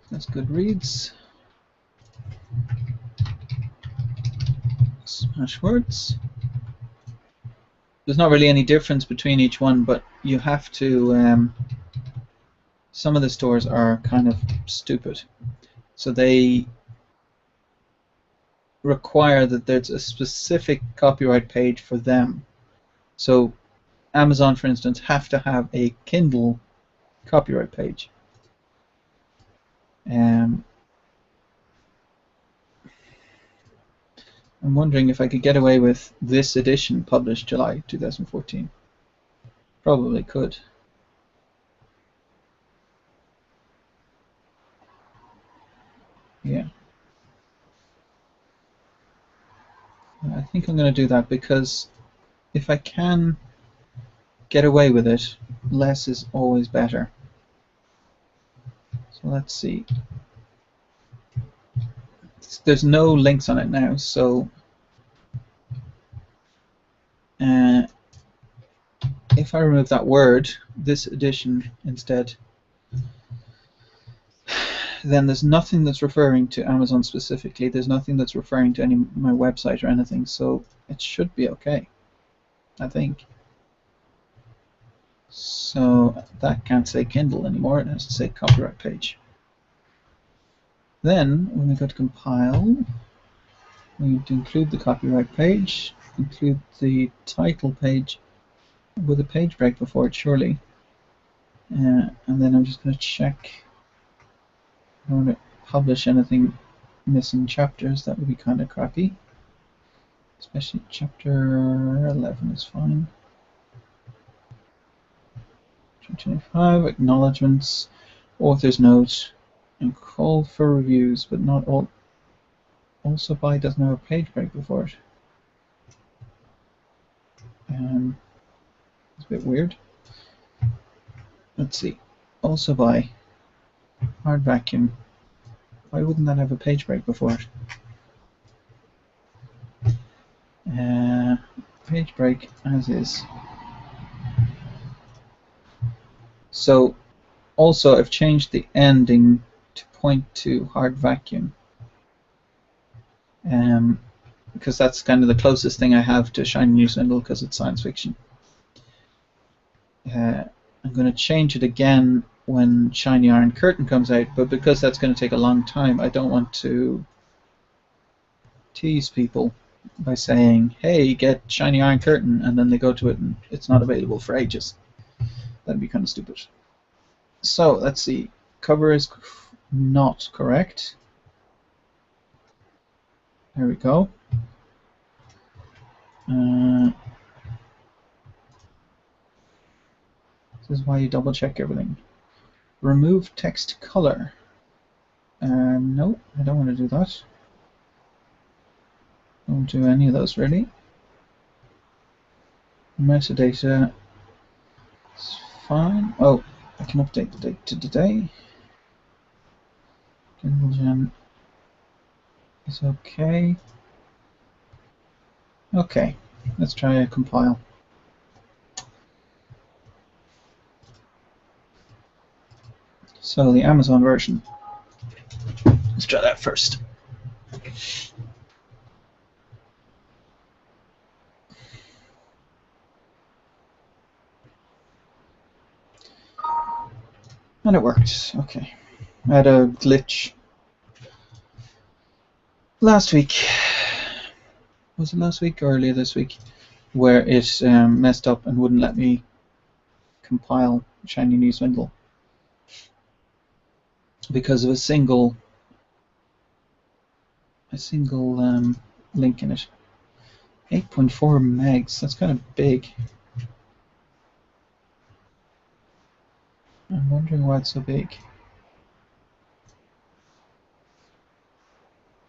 That's Goodreads. Smashwords. There's not really any difference between each one, but you have to. Some of the stores are kind of stupid, so they require that there's a specific copyright page for them. So Amazon, for instance, have to have a Kindle copyright page. I'm I'm wondering if I could get away with this edition published July 2014. Probably could. Yeah. I think I'm going to do that because if I can get away with it, less is always better. So let's see. There's no links on it now, so if I remove that word, this edition instead, then there's nothing that's referring to Amazon specifically. There's nothing that's referring to my website or anything, so it should be okay, I think. So that can't say Kindle anymore, it has to say copyright page. Then when we go to compile, we need to include the copyright page, include the title page with a page break before it, surely. And then I'm just going to check. I don't want to publish anything missing chapters, that would be kind of crappy. Especially chapter 11 is fine. 25, acknowledgements, author's note, and call for reviews, but not all. Also by doesn't have a page break before it. It's a bit weird. Let's see. Also by hard vacuum. Why wouldn't that have a page break before it? Page break as is. So also I've changed the ending to point to hard vacuum. Because that's kind of the closest thing I have to Shiny New Swindle because it's science fiction. I'm going to change it again when Shiny Iron Curtain comes out, but because that's going to take a long time, I don't want to tease people by saying, hey, get Shiny Iron Curtain, and then they go to it and it's not available for ages. That'd be kind of stupid. So let's see. Cover is not correct. There we go. This is why you double check everything. Remove text color. No, I don't want to do that. Don't do any of those really. Metadata is fine. Oh, I can update the date to today. Kindle Gem is okay. Okay, let's try a compile. So the Amazon version. Let's try that first. And it worked. Okay. I had a glitch last week. Was it last week or earlier this week? Where it messed up and wouldn't let me compile Shiny New Swindle because of a single link in it. 8.4 megs, that's kind of big. I'm wondering why it's so big.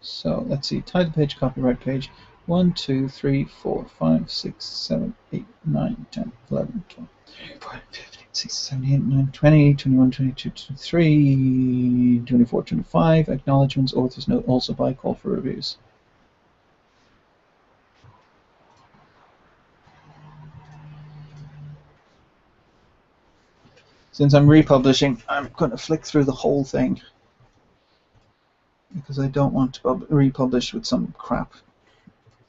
So let's see, title page, copyright page. 1, 2, 3, 4, 5, 6, 7, 8, 9, 10, 11, 12, 13, 14, 15, 16, 17, 18, 19, 20, 21, 22, 23, 24, 25. Acknowledgements, author's note, also by call for reviews. Since I'm republishing, I'm going to flick through the whole thing because I don't want to republish with some crap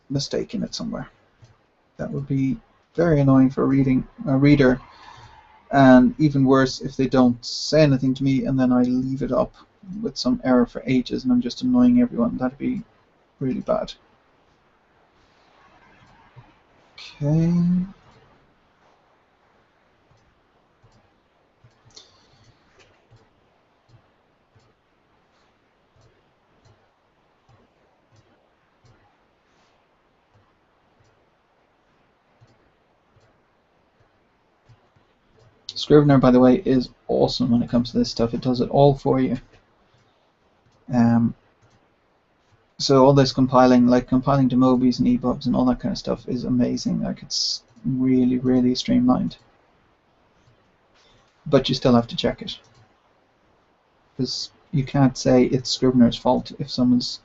mistake in it somewhere. That would be very annoying for a reader, and even worse if they don't say anything to me and then I leave it up with some error for ages and I'm just annoying everyone. That'd be really bad. Okay. Scrivener, by the way, is awesome when it comes to this stuff. It does it all for you. So all this compiling, like compiling to Mobies and EPUBs and all that kind of stuff, is amazing. Like, it's really, really streamlined. But you still have to check it, because you can't say it's Scrivener's fault if someone's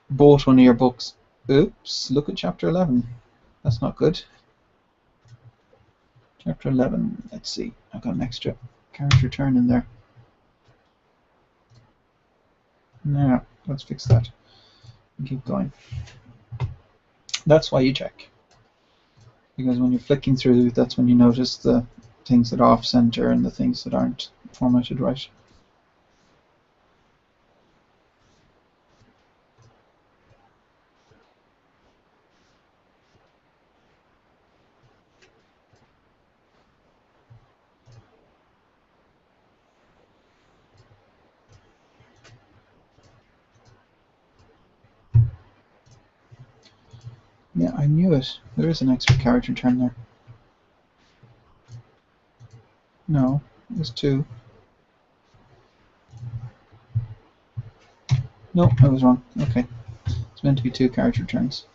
bought one of your books. Oops, look at chapter 11. That's not good. Chapter 11, let's see. I've got an extra character turn in there. Now, let's fix that and keep going. That's why you check. Because when you're flicking through, that's when you notice the things that are off-center and the things that aren't formatted right. Yeah, I knew it. There is an extra character turn there. No, there's two. No, I was wrong. Okay. It's meant to be two character turns.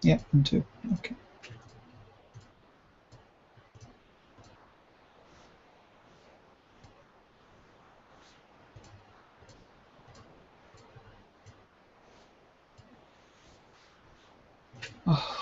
Yeah, and two. Okay. Oh.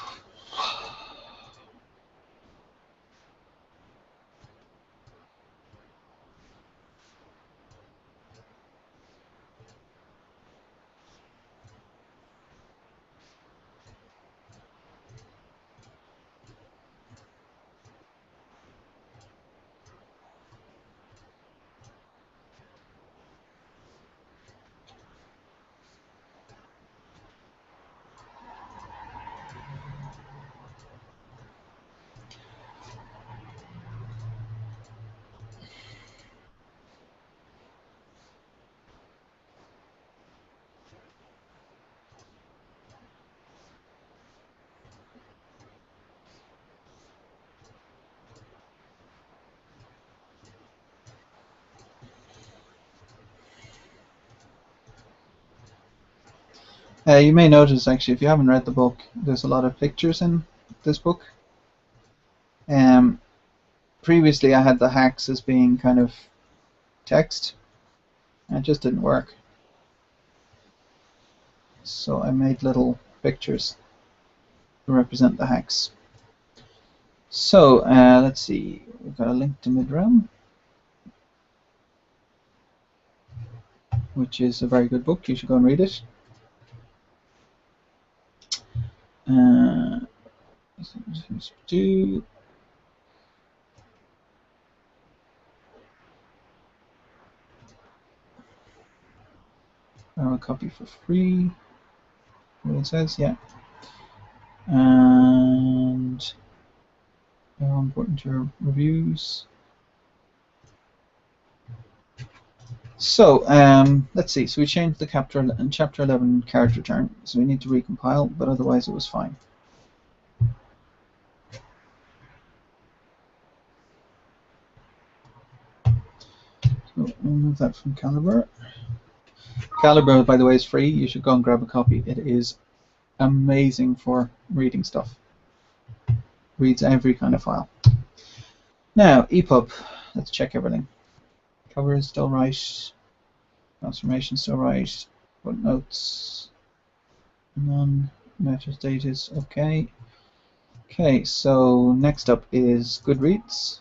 You may notice, actually, if you haven't read the book, there's a lot of pictures in this book. Previously, I had the hacks as being kind of text, and it just didn't work. So I made little pictures to represent the hacks. So let's see, we've got a link to Midrealm, which is a very good book. You should go and read it. Do a copy for free. What it says, yeah. And how important your reviews. So let's see. So we changed the chapter 11 character turn. So we need to recompile, but otherwise it was fine. So we'll move that from Calibre. Calibre, by the way, is free. You should go and grab a copy. It is amazing for reading stuff. Reads every kind of file. Now, EPUB. Let's check everything. Cover is still right. Transformation still right. Footnotes. None. Metadata is okay. Okay, so next up is Goodreads,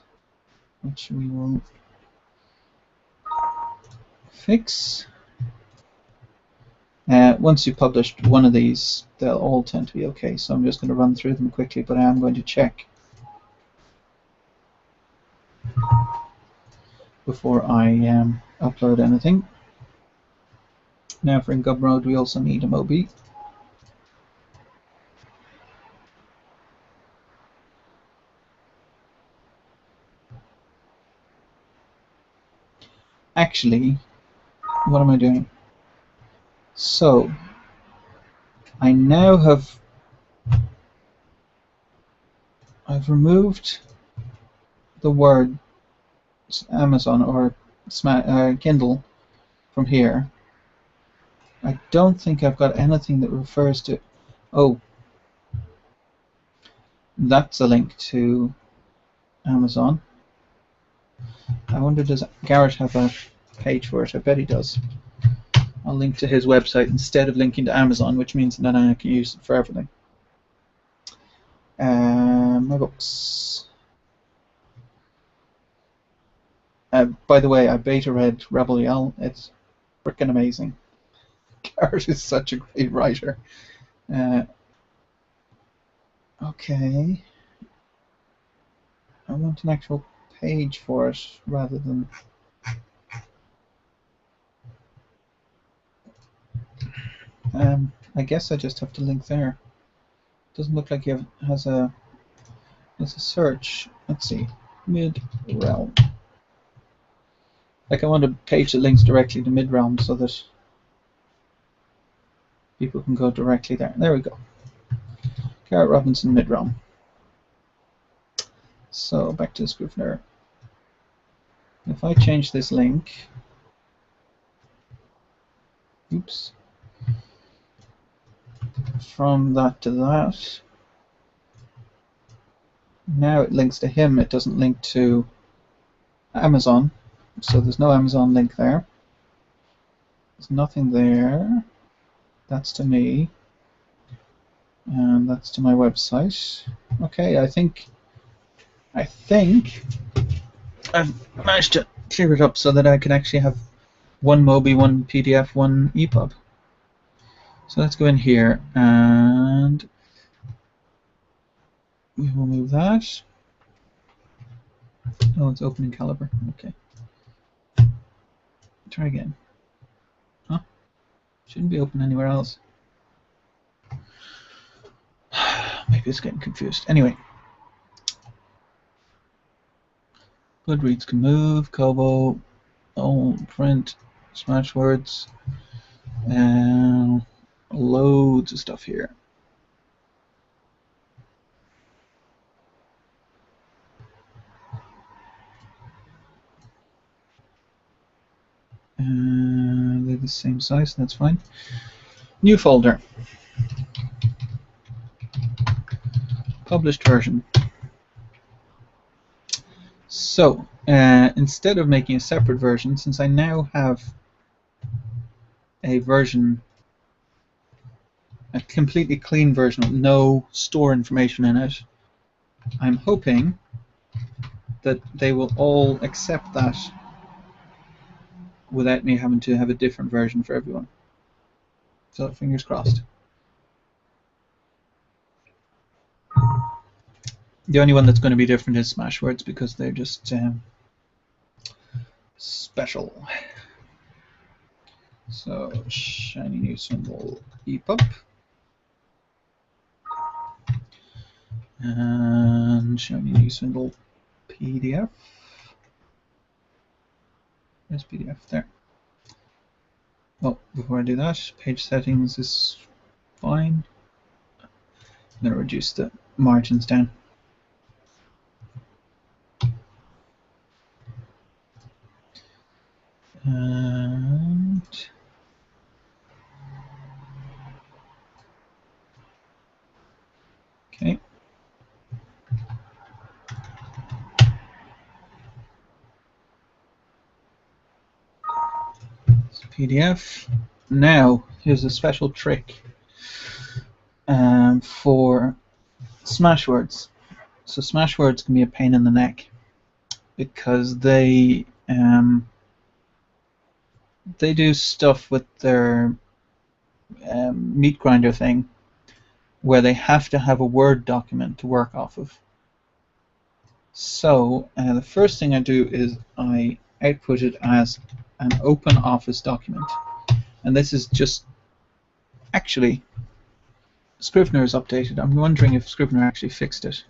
which we will fix. Once you've published one of these, they'll all tend to be okay, so I'm just going to run through them quickly, but I am going to check before I upload anything. Now for in Gumroad we also need a Mobi. Actually, what am I doing? So I now have removed the word Amazon or Kindle from here. I don't think I've got anything that refers to. Oh, that's a link to Amazon. I wonder, does Garrett have a page for it? I bet he does. I'll link to his website instead of linking to Amazon, which means that I can use it for everything. My books. By the way, I beta read Rebel Yell. It's freaking amazing. Garrett is such a great writer. Okay. I want an actual page for it rather than. I guess I just have to link there. Doesn't look like it has a search. Let's see, mid-realm. Like I want a page that links directly to mid-realm so that people can go directly there. There we go. Garrett Robinson mid-realm. So back to the Scrivener. If I change this link, oops, from that to that, now it links to him. It doesn't link to Amazon, so there's no Amazon link there. There's nothing there. That's to me, and that's to my website. Okay, I think I've managed to clear it up so that I can actually have one Mobi, one PDF, one EPUB. So let's go in here and we will move that. Oh, it's open in Calibre. Okay. Try again. Huh? Shouldn't be open anywhere else. Maybe it's getting confused. Anyway. Goodreads can move, Kobo, print, Smashwords, and loads of stuff here. They're the same size, that's fine. New folder. Published version. So, instead of making a separate version, since I now have a version, a completely clean version with no store information in it, I'm hoping that they will all accept that without me having to have a different version for everyone. So, fingers crossed. The only one that's going to be different is Smashwords because they're just special. So, shiny new symbol EPUB. And shiny new symbol PDF. There's PDF there. Oh, before I do that, page settings is fine. I'm going to reduce the margins down. And okay. It's PDF. Now, here's a special trick for Smashwords. So Smashwords can be a pain in the neck because they do stuff with their meat grinder thing where they have to have a Word document to work off of. So the first thing I do is I output it as an open office document. And this is just actually Scrivener is updated. I'm wondering if Scrivener actually fixed it.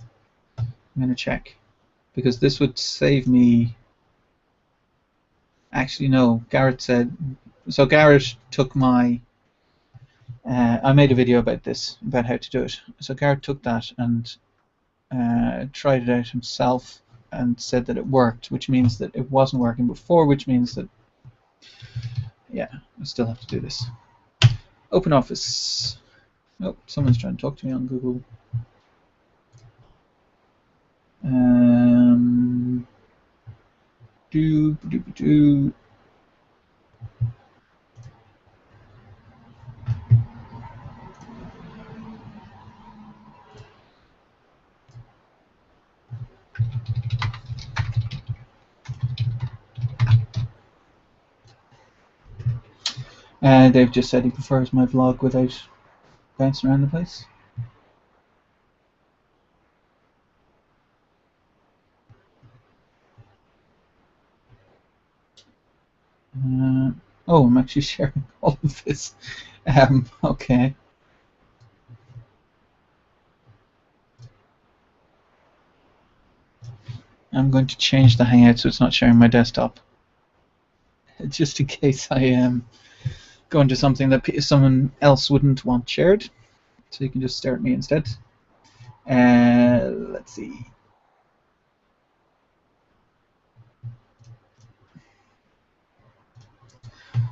I'm going to check because this would save me. Actually, no. Garrett said so. Garrett took my I made a video about this, about how to do it. So Garrett took that and tried it out himself and said that it worked, which means that it wasn't working before, which means that, yeah, I still have to do this. Open Office. Oh, someone's trying to talk to me on Google. Dave just said he prefers my vlog without bouncing around the place. Oh, I'm actually sharing all of this. Okay. I'm going to change the Hangout so it's not sharing my desktop, just in case I go into something that someone else wouldn't want shared. So you can just stare at me instead. Let's see.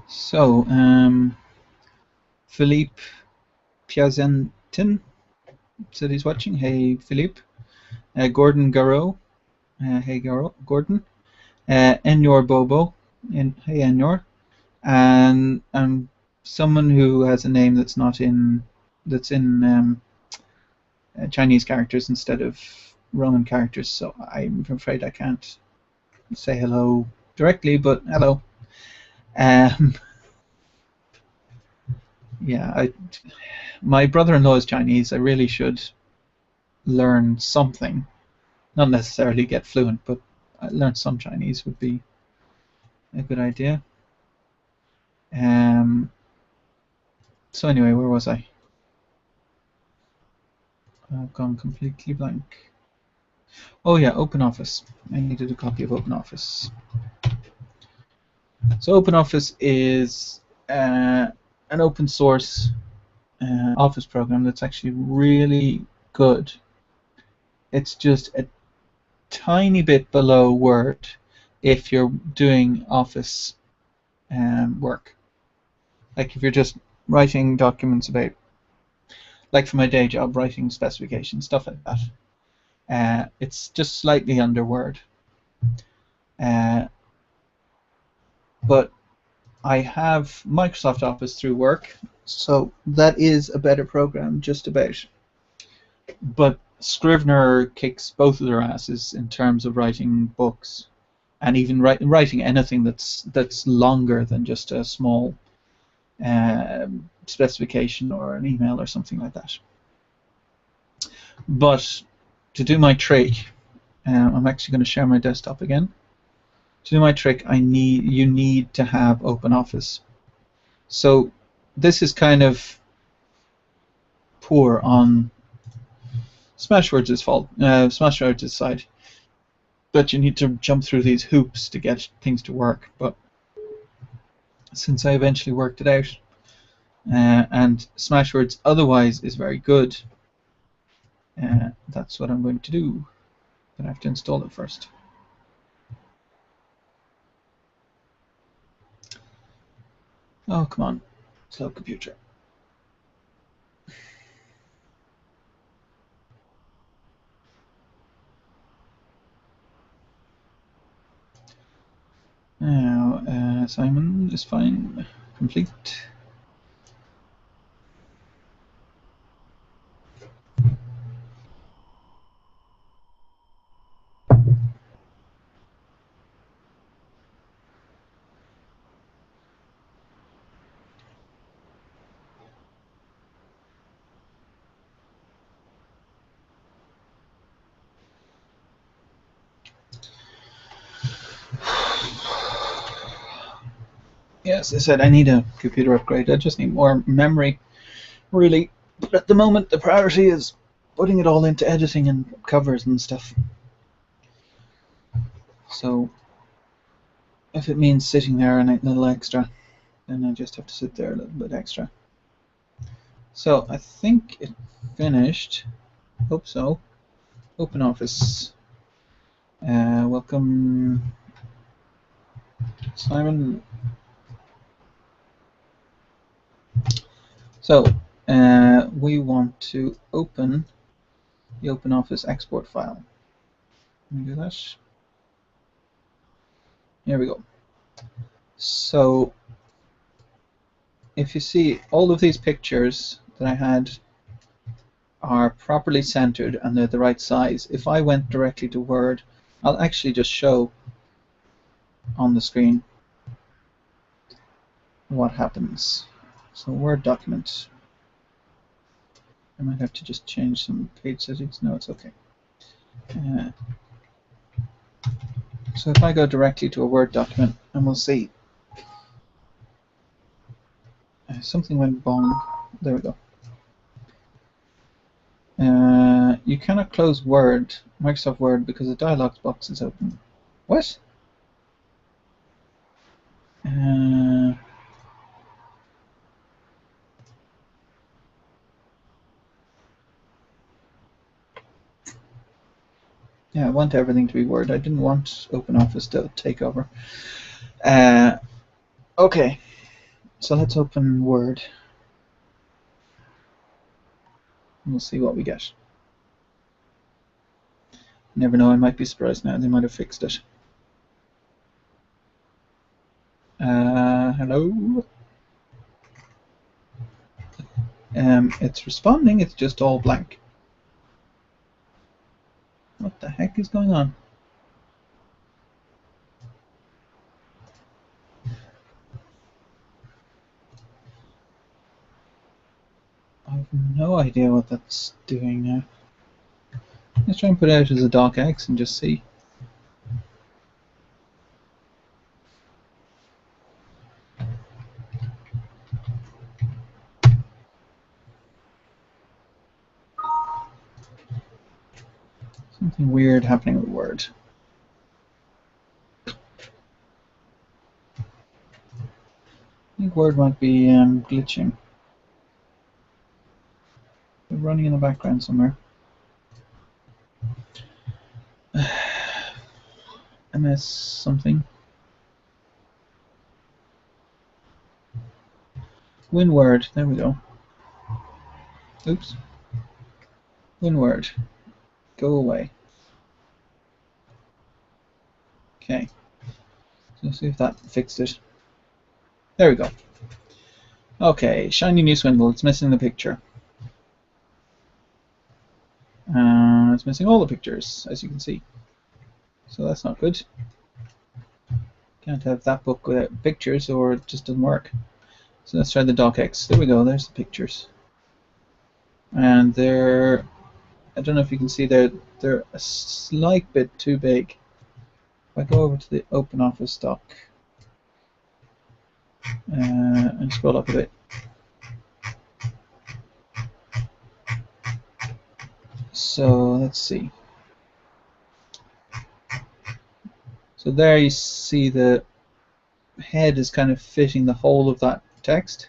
So, Philippe Piazentin said he's watching. Hey, Philippe. Gordon Garot. Hey, Gordon. Enyor Bobo. Hey, Enyor. And someone who has a name that's not in Chinese characters instead of Roman characters. So I'm afraid I can't say hello directly, but hello. Yeah, my brother-in-law is Chinese. I really should learn something. Not necessarily get fluent, but learn some Chinese would be a good idea. So anyway, where was I? I've gone completely blank. Oh yeah, OpenOffice. I needed a copy of OpenOffice. So OpenOffice is an open source Office program that's actually really good. It's just a tiny bit below Word if you're doing Office work. Like if you're just writing documents about, like for my day job, writing specifications, stuff like that. It's just slightly under Word. But I have Microsoft Office through work, so that is a better program, just about. But Scrivener kicks both of their asses in terms of writing books, and even writing anything that's longer than just a small specification or an email or something like that. But to do my trick, I'm actually going to share my desktop again. To do my trick, you need to have OpenOffice. So this is kind of poor on Smashwords' fault, Smashwords' side, that you need to jump through these hoops to get things to work. But since I eventually worked it out, and Smashwords otherwise is very good, that's what I'm going to do. But I have to install it first. Oh, come on, slow computer. Now, Simon is fine. Complete. Yes, I said I need a computer upgrade. I just need more memory, really. But at the moment, the priority is putting it all into editing and covers and stuff. So if it means sitting there a little extra, then I just have to sit there a little bit extra. So I think it finished. Hope so. Open Office. Welcome, Simon. So we want to open the Open Office export file. Let me do that. Here we go. So if you see, all of these pictures that I had are properly centered and they're the right size. If I went directly to Word, I'll actually just show on the screen what happens. So Word document. I might have to just change some page settings. No, it's okay. So if I go directly to a Word document, and we'll see. Something went wrong. There we go. You cannot close Word, Microsoft Word, because the dialog box is open. What? Yeah, I want everything to be Word. I didn't want OpenOffice to take over. Okay, so let's open Word. And we'll see what we get. You never know, I might be surprised now. They might have fixed it. Hello? It's responding, it's just all blank. What the heck is going on? I have no idea what that's doing now. Let's try and put it out as a docx and just see. Something weird happening with Word. I think Word might be glitching. They're running in the background somewhere. MS something. WinWord, there we go. Oops. WinWord, go away. Okay. So let's see if that fixed it. There we go. Okay, shiny new swindle. It's missing the picture. It's missing all the pictures, as you can see. So that's not good. Can't have that book without pictures, or it just doesn't work. So let's try the docx. There we go. There's the pictures. And they're, I don't know if you can see, they're a slight bit too big. If I go over to the OpenOffice doc and scroll up a bit. So let's see. So there you see the head is kind of fitting the whole of that text,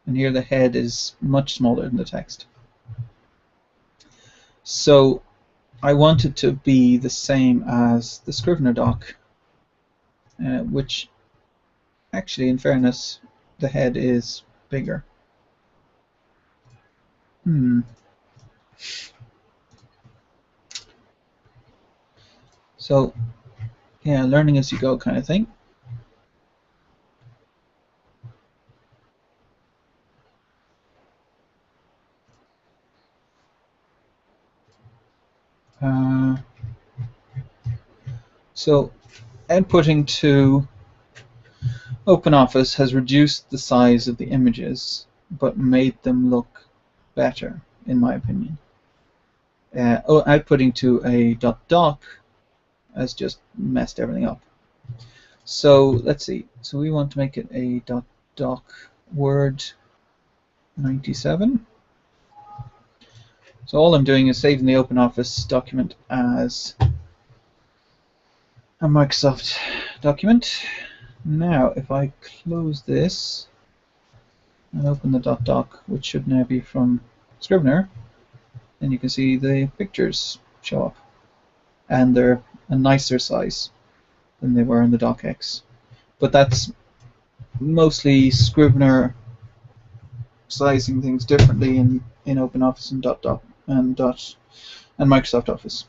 and here the head is much smaller than the text. So I want it to be the same as the Scrivener doc, which actually, in fairness, the head is bigger. So, yeah, learning as you go kind of thing. So, outputting to OpenOffice has reduced the size of the images, but made them look better, in my opinion. Outputting to a .doc has just messed everything up. So let's see. So we want to make it a .doc Word 97. So all I'm doing is saving the OpenOffice document as a Microsoft document. Now, if I close this and open the .doc, which should now be from Scrivener, then you can see the pictures show up, and they're a nicer size than they were in the docx. But that's mostly Scrivener sizing things differently in OpenOffice and .doc and Microsoft Office.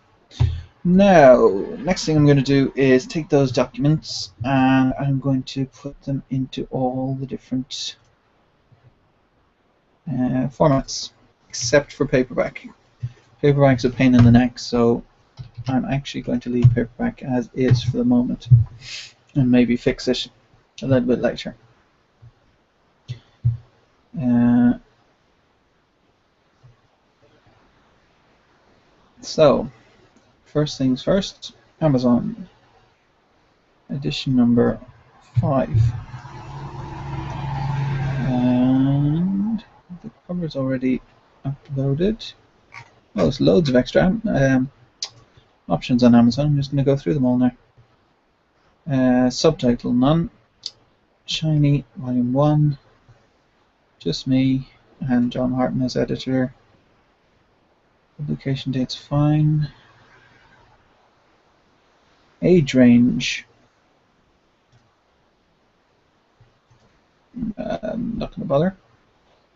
Now, next thing I'm going to do is take those documents and I'm going to put them into all the different formats, except for paperback. Paperback's a pain in the neck, so I'm actually going to leave paperback as is for the moment and maybe fix it a little bit later. So, first things first, Amazon, edition number 5. And the cover's already uploaded. Oh, there's loads of extra options on Amazon. I'm just going to go through them all now. Subtitle, none. Shiny, volume 1. Just me and John Harton as editor. Publication date's fine. Age range. I'm not going to bother.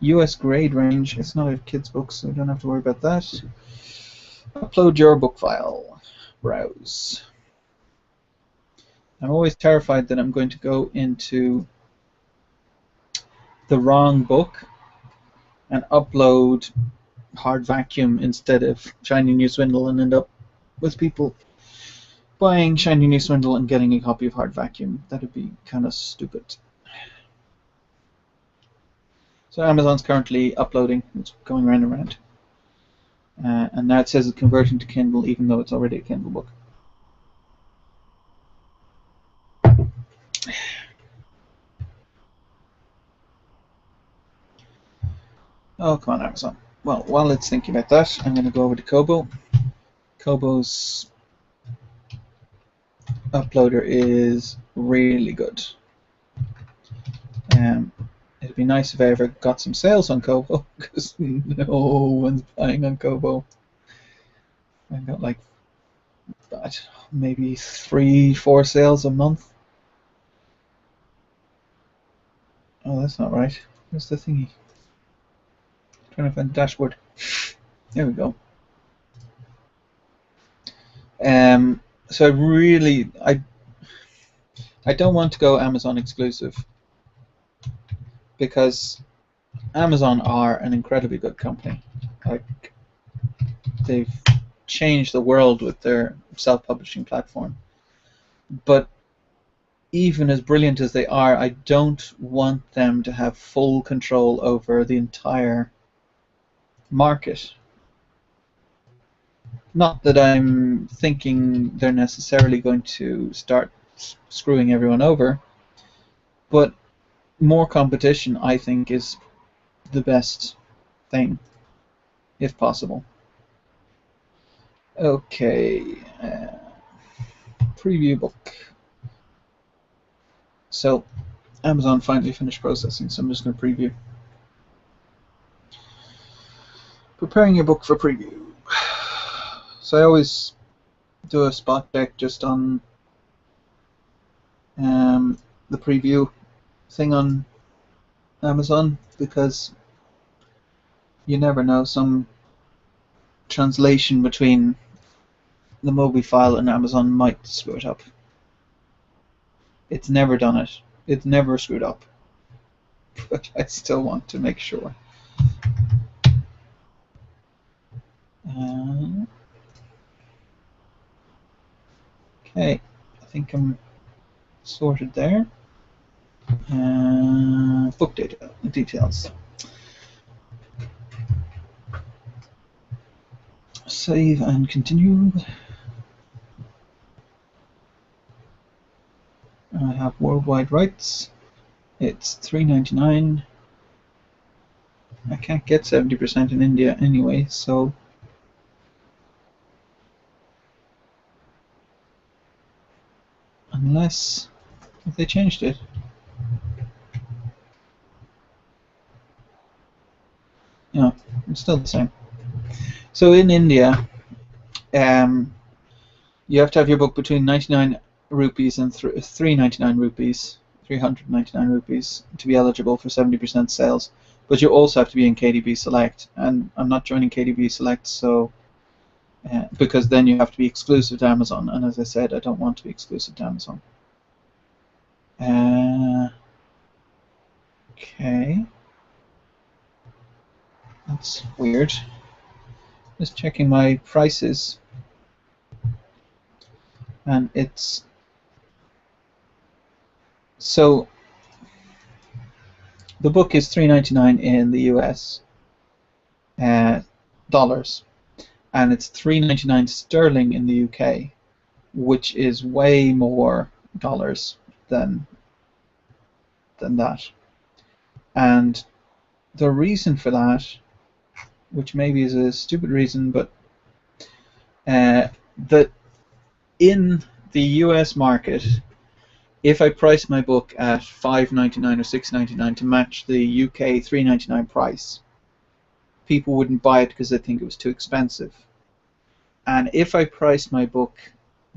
US grade range. It's not a kid's book, so I don't have to worry about that. Upload your book file. Browse. I'm always terrified that I'm going to go into the wrong book and upload Hard Vacuum instead of Shiny New Swindle and end up with people buying Shiny New Swindle and getting a copy of Hard Vacuum. That would be kind of stupid. So Amazon's currently uploading. It's going round and round. And now it says it's converting to Kindle even though it's already a Kindle book. Oh, come on, Amazon. Well, while it's thinking about that, I'm going to go over to Kobo. Kobo's uploader is really good. It'd be nice if I ever got some sales on Kobo, because no one's buying on Kobo. I got like maybe 3-4 sales a month. Oh, that's not right. Where's the thingy? Trying to find the dashboard. There we go. So I don't want to go Amazon exclusive because Amazon are an incredibly good company. Like, they've changed the world with their self-publishing platform. But even as brilliant as they are, I don't want them to have full control over the entire market. Not that I'm thinking they're necessarily going to start screwing everyone over, but more competition, I think, is the best thing, if possible. Okay, preview book. So, Amazon finally finished processing, so I'm just going to preview. Preparing your book for preview. So I always do a spot check just on the preview thing on Amazon, because you never know, some translation between the Mobi file and Amazon might screw it up. It's never done it. It's never screwed up. But I still want to make sure. Okay, I think I'm sorted there. Book data, details. Save and continue. I have worldwide rights. It's $3.99. I can't get 70% in India anyway, so unless if they changed it. still the same. So in India, you have to have your book between 99 rupees and 399 rupees, 399 rupees to be eligible for 70% sales. But you also have to be in KDB Select, and I'm not joining KDB Select, so because then you have to be exclusive to Amazon, and as I said, I don't want to be exclusive to Amazon. Okay, that's weird. Just checking my prices, and it's so the book is $3.99 in the US dollars, and it's $3.99 sterling in the UK, which is way more dollars than that. And the reason for that, which maybe is a stupid reason, but that in the US market, if I price my book at $5.99 or $6.99 to match the UK $3.99 price, people wouldn't buy it because they think it was too expensive. And if I price my book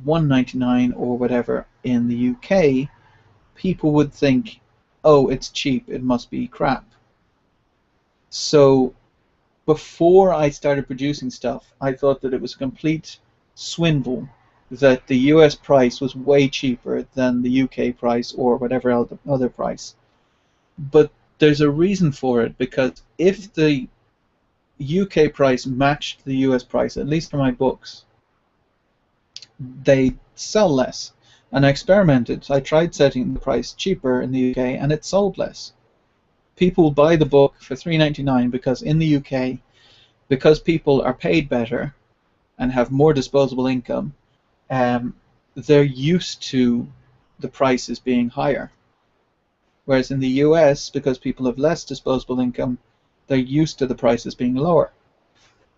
$1.99 or whatever in the UK, people would think, oh, it's cheap, it must be crap. So before I started producing stuff, I thought that it was a complete swindle, that the US price was way cheaper than the UK price or whatever other price. But there's a reason for it, because if the UK price matched the US price, at least for my books, they sell less. And I experimented. I tried setting the price cheaper in the UK, and it sold less. People buy the book for $3.99 because in the UK, because people are paid better and have more disposable income, they're used to the prices being higher. Whereas in the US, because people have less disposable income, they're used to the prices being lower.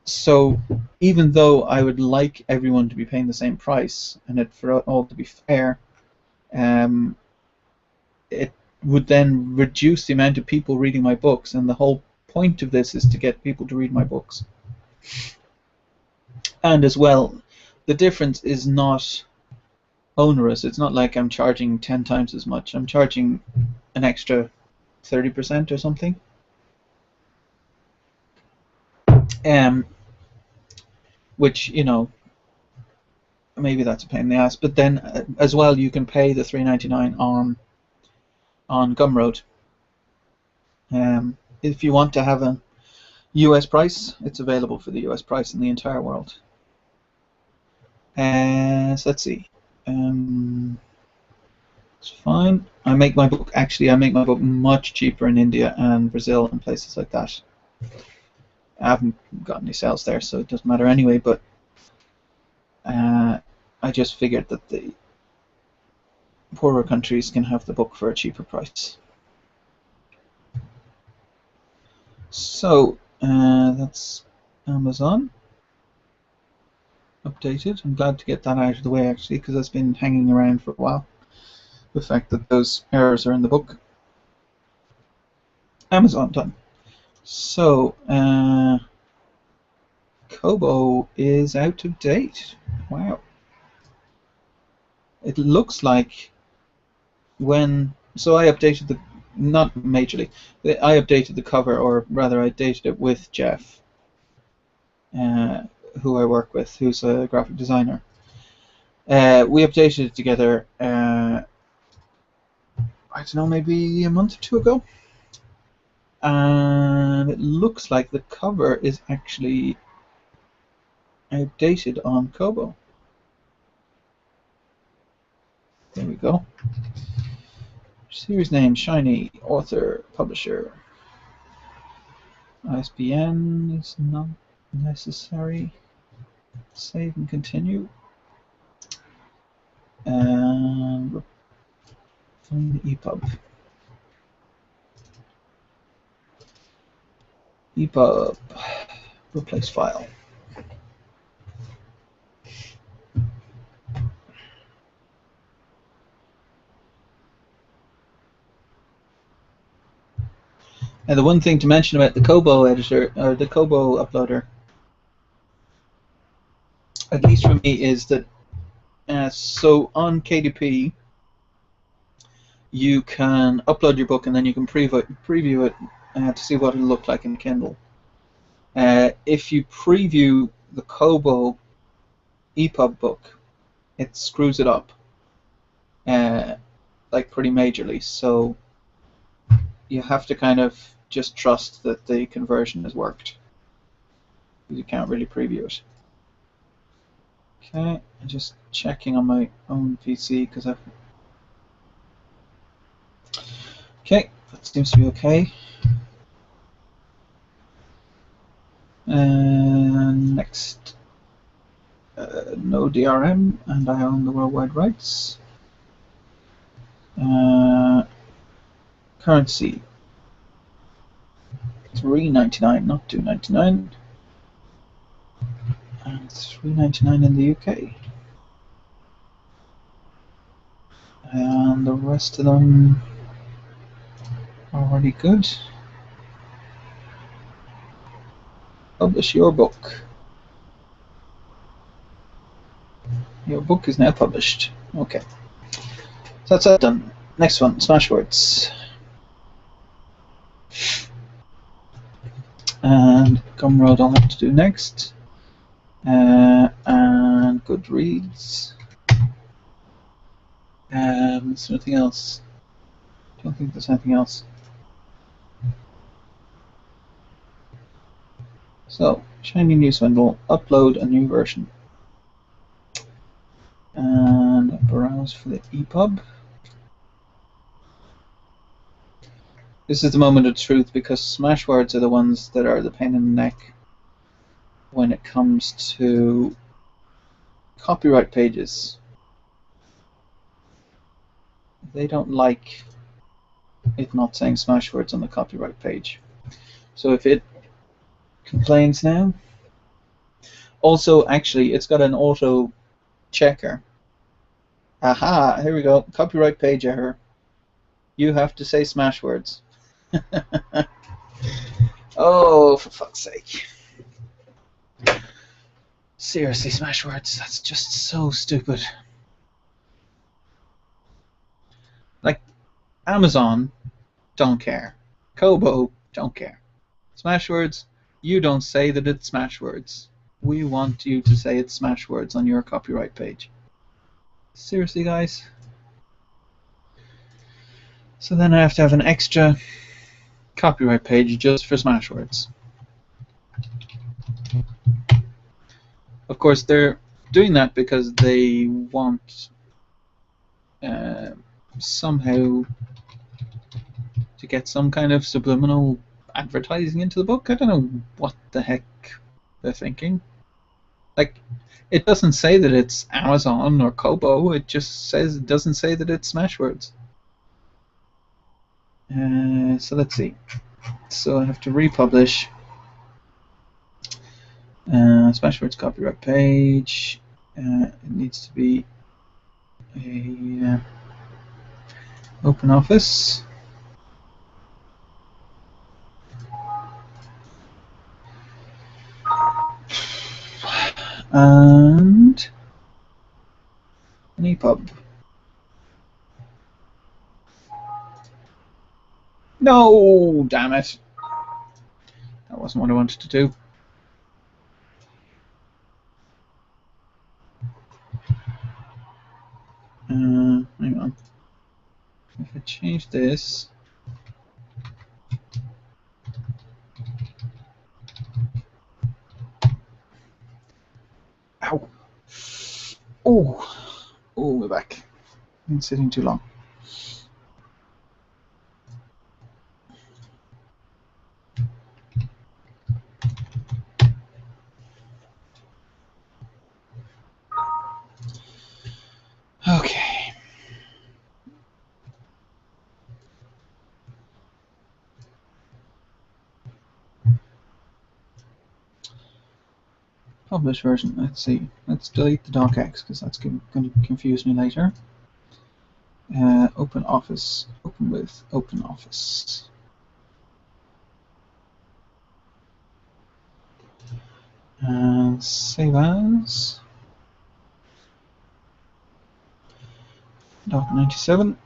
So even though I would like everyone to be paying the same price and it for all to be fair, it would then reduce the amount of people reading my books, and the whole point of this is to get people to read my books. And as well, the difference is not onerous. It's not like I'm charging 10 times as much. I'm charging an extra 30% or something. Which, you know, maybe that's a pain in the ass. But then as well, you can pay the $3.99 on Gumroad. If you want to have a US price, it's available for the US price in the entire world. So let's see. It's fine. I make my book much cheaper in India and Brazil and places like that. I haven't got any sales there, so it doesn't matter anyway, but I just figured that the poorer countries can have the book for a cheaper price. So that's Amazon updated. I'm glad to get that out of the way, actually, because that's been hanging around for a while. The fact that those errors are in the book. Amazon done. So Kobo is out of date. Wow. It looks like so I updated the, not majorly, I updated the cover, or rather I updated it with Jeff, who I work with, who's a graphic designer. We updated it together, I don't know, maybe a month or two ago. And it looks like the cover is actually outdated on Kobo. There we go. Series name, Shiny, author, publisher. ISBN is not necessary. Save and continue. And find the EPUB. EPUB, replace file. And the one thing to mention about the Kobo editor, or the Kobo uploader, at least for me, is that so on KDP, you can upload your book and then you can preview it to see what it'll look like in Kindle. If you preview the Kobo EPUB book, it screws it up, like pretty majorly. So you have to kind of just trust that the conversion has worked. You can't really preview it. Okay, I'm just checking on my own PC because I've. Okay, that seems to be okay. And next, no DRM, and I own the worldwide rights. Currency, $3.99, not $2.99, and $3.99 in the UK. And the rest of them are already good. Publish your book. Your book is now published. Okay. So that's that done. Next one, Smashwords. And Gumroad I'll have to do next. And Goodreads. Is there anything else? I don't think there's anything else. So, Shiny New Swindle, upload a new version. And browse for the EPUB. This is the moment of truth because Smashwords are the ones that are the pain in the neck when it comes to copyright pages. They don't like it not saying Smashwords on the copyright page. So if it complains now, also actually it's got an auto checker. Aha, here we go, copyright page error. You have to say Smashwords. Oh, for fuck's sake. Seriously, Smashwords, that's just so stupid. Like, Amazon don't care. Kobo don't care. Smashwords, you don't say that it's Smashwords. We want you to say it's Smashwords on your copyright page. Seriously, guys? So then I have to have an extra copyright page just for Smashwords. Of course, they're doing that because they want somehow to get some kind of subliminal advertising into the book. I don't know what the heck they're thinking. Like, it doesn't say that it's Amazon or Kobo. It just says, it doesn't say that it's Smashwords. So let's see. So I have to republish Smashwords copyright page. It needs to be a open office. And an EPUB. No, damn it. That wasn't what I wanted to do. Hang on. If I change this. Ow. Oh. Oh, we're back. I've been sitting too long. Okay. Publish version. Let's see. Let's delete the docx because that's going to confuse me later. Open office. Open with open office. And save as. .97.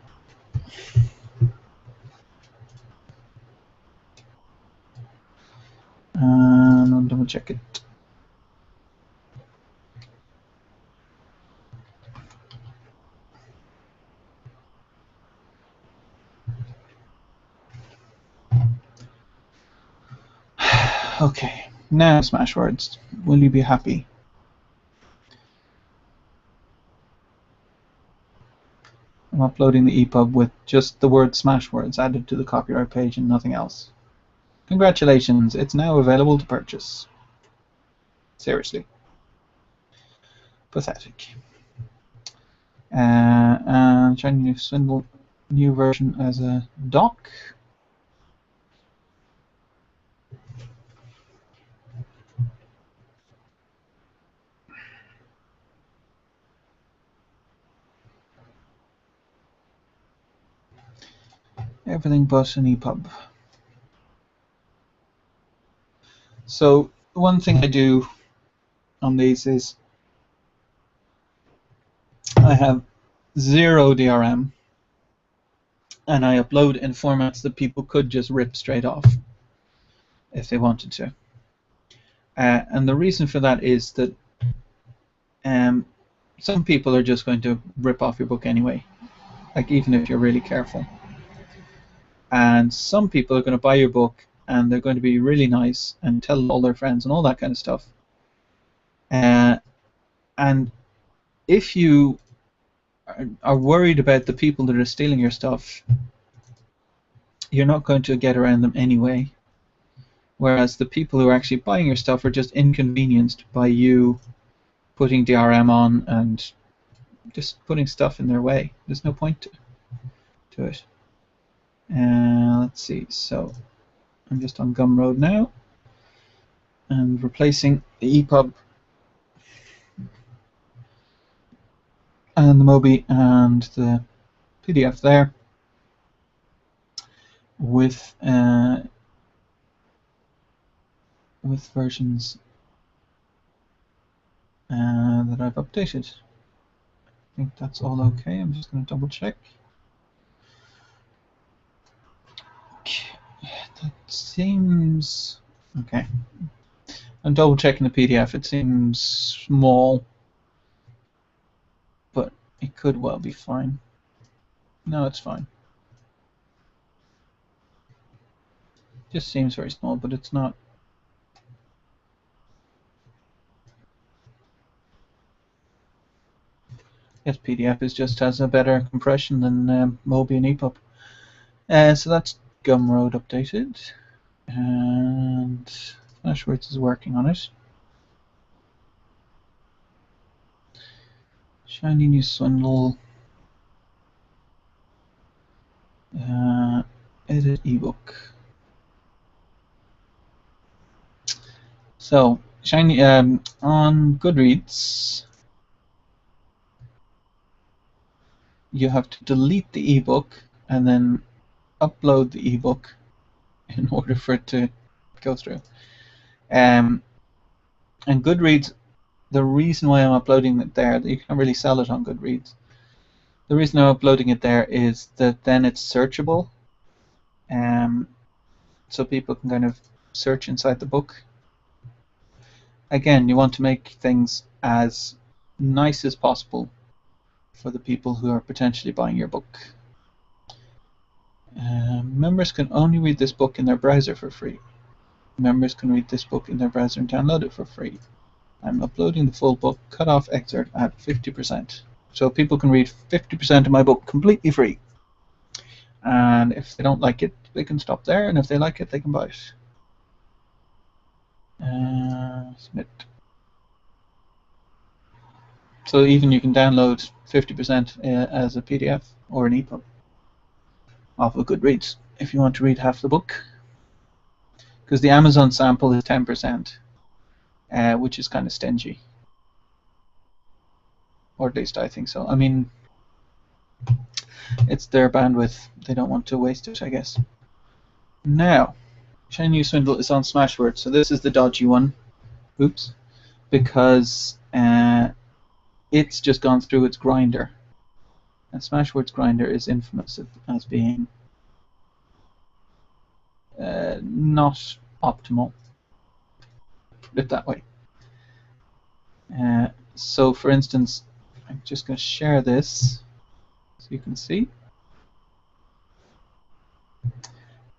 And I'll double check it. Okay, now Smashwords. Will you be happy? I'm uploading the EPUB with just the word Smashwords added to the copyright page and nothing else. Congratulations, it's now available to purchase. Seriously. Pathetic. And Shiny New Swindle new version as a doc. Everything but an EPUB. So one thing I do on these is I have 0 DRM and I upload in formats that people could just rip straight off if they wanted to. And the reason for that is that some people are just going to rip off your book anyway, like even if you're really careful. And some people are going to buy your book and they're going to be really nice and tell all their friends and all that kind of stuff. And if you are worried about the people that are stealing your stuff, you're not going to get around them anyway. Whereas the people who are actually buying your stuff are just inconvenienced by you putting DRM on and just putting stuff in their way. There's no point to it. Let's see, so I'm just on Gumroad now and replacing the EPUB and the Mobi and the PDF there with versions that I've updated. I think that's all okay. I'm just going to double check. That seems okay. I'm double checking the PDF. It seems small, but it could well be fine. No, it's fine. Just seems very small, but it's not. Yes, PDF is just has a better compression than Mobi and EPUB. So that's Gumroad updated, and Smashwords is working on it. Shiny New Swindle. Edit ebook. So Shiny on Goodreads, you have to delete the ebook and then upload the ebook in order for it to go through. And Goodreads, the reason why I'm uploading it there, you can't really sell it on Goodreads. The reason I'm uploading it there is that then it's searchable, so people can kind of search inside the book. Again, you want to make things as nice as possible for the people who are potentially buying your book. Members can only read this book in their browser for free. Members can read this book in their browser and download it for free. I'm uploading the full book, cut off excerpt at 50%. So people can read 50% of my book completely free. And if they don't like it, they can stop there, and if they like it, they can buy it. Submit. So even you can download 50% as a PDF or an EPUB off of Goodreads if you want to read half the book. Because the Amazon sample is 10%, which is kind of stingy. Or at least I think so. I mean, it's their bandwidth. They don't want to waste it, I guess. Now, Shiny New Swindle is on Smashwords, so this is the dodgy one. Oops. because it's just gone through its grinder. And Smashwords grinder is infamous as being not optimal, put it that way. So for instance, I'm just going to share this so you can see.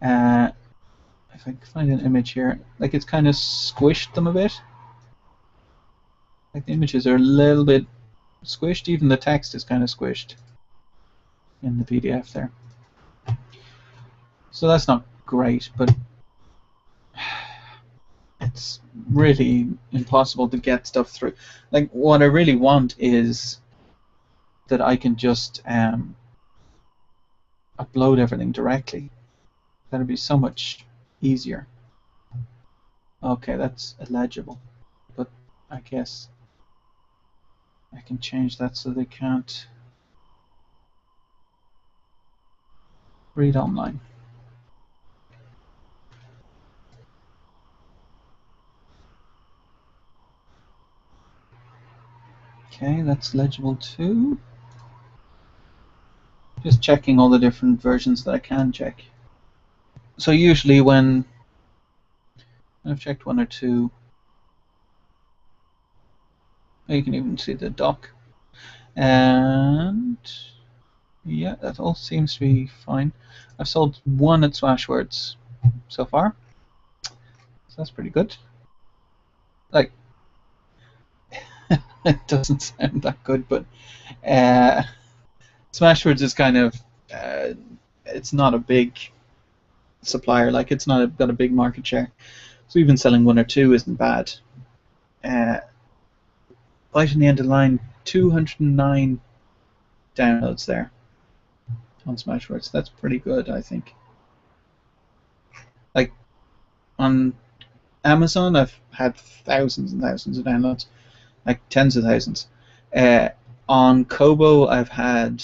If I can find an image here, like it's kind of squished them a bit. Like the images are a little bit squished, even the text is kind of squished in the PDF there. So that's not great, but it's really impossible to get stuff through. Like what I really want is that I can just upload everything directly. That'd be so much easier. Okay, that's illegible, but I guess I can change that so they can't read online. Okay, that's legible too. Just checking all the different versions that I can check. So usually when I've checked one or two, you can even see the doc. And yeah, that all seems to be fine. I've sold one at Smashwords so far, so that's pretty good. Like, it doesn't sound that good, but Smashwords is kind of it's not a big supplier. Like, it's not got a big market share, so even selling one or two isn't bad. Right in the end of the line, 209 downloads there on Smashwords. That's pretty good, I think. Like on Amazon, I've had thousands and thousands of downloads, like tens of thousands. On Kobo, I've had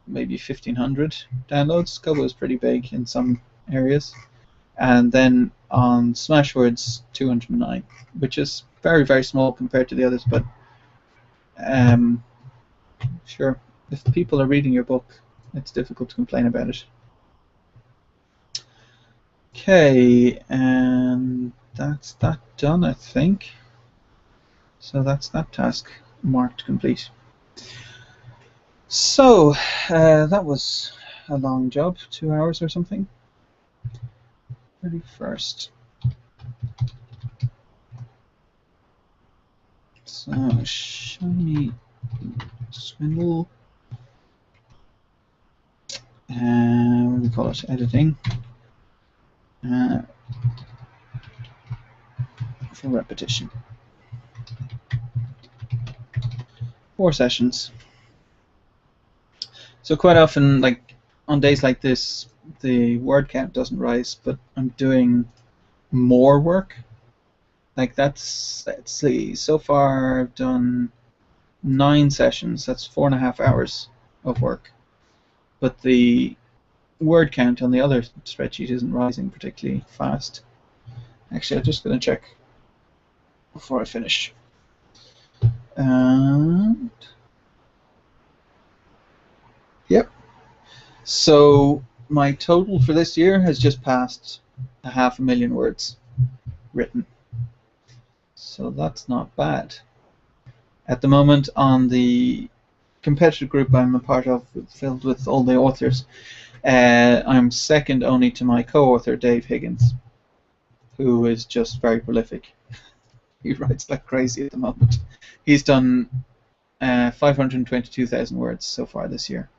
maybe 1,500 downloads. Kobo is pretty big in some areas. And then on Smashwords, 209, which is very, very small compared to the others, but sure, if people are reading your book, it's difficult to complain about it. Okay, and that's that done, I think. So that's that task marked complete. So that was a long job, 2 hours or something. 31st. So shiny swindle. What do we call it? Editing. For repetition. 4 sessions. So quite often, like on days like this, the word count doesn't rise, but I'm doing more work. Like that's, let's see, so far I've done 9 sessions. That's 4.5 hours of work. But the word count on the other spreadsheet isn't rising particularly fast. Actually, I'm just going to check before I finish. And yep. So my total for this year has just passed 500,000 words written. So that's not bad. At the moment, on the competitive group I'm a part of, filled with all the authors, I'm second only to my co-author Dave Higgins, who is just very prolific. He writes like crazy at the moment. He's done 522,000 words so far this year,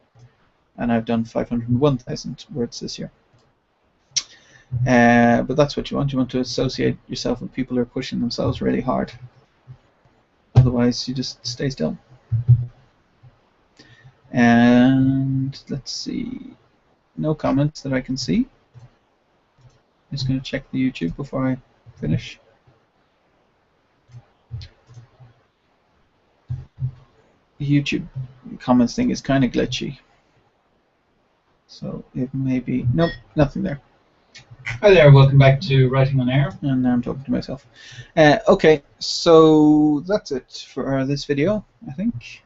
and I've done 501,000 words this year. But that's what you want. You want to associate yourself with people who are pushing themselves really hard. Otherwise, you just stay still. And let's see. No comments that I can see. Just going to check the YouTube before I finish. The YouTube comments thing is kind of glitchy. So it may be... Nope, nothing there. Hi there, welcome back to Writing on Air, and now I'm talking to myself. Okay, so that's it for this video, I think.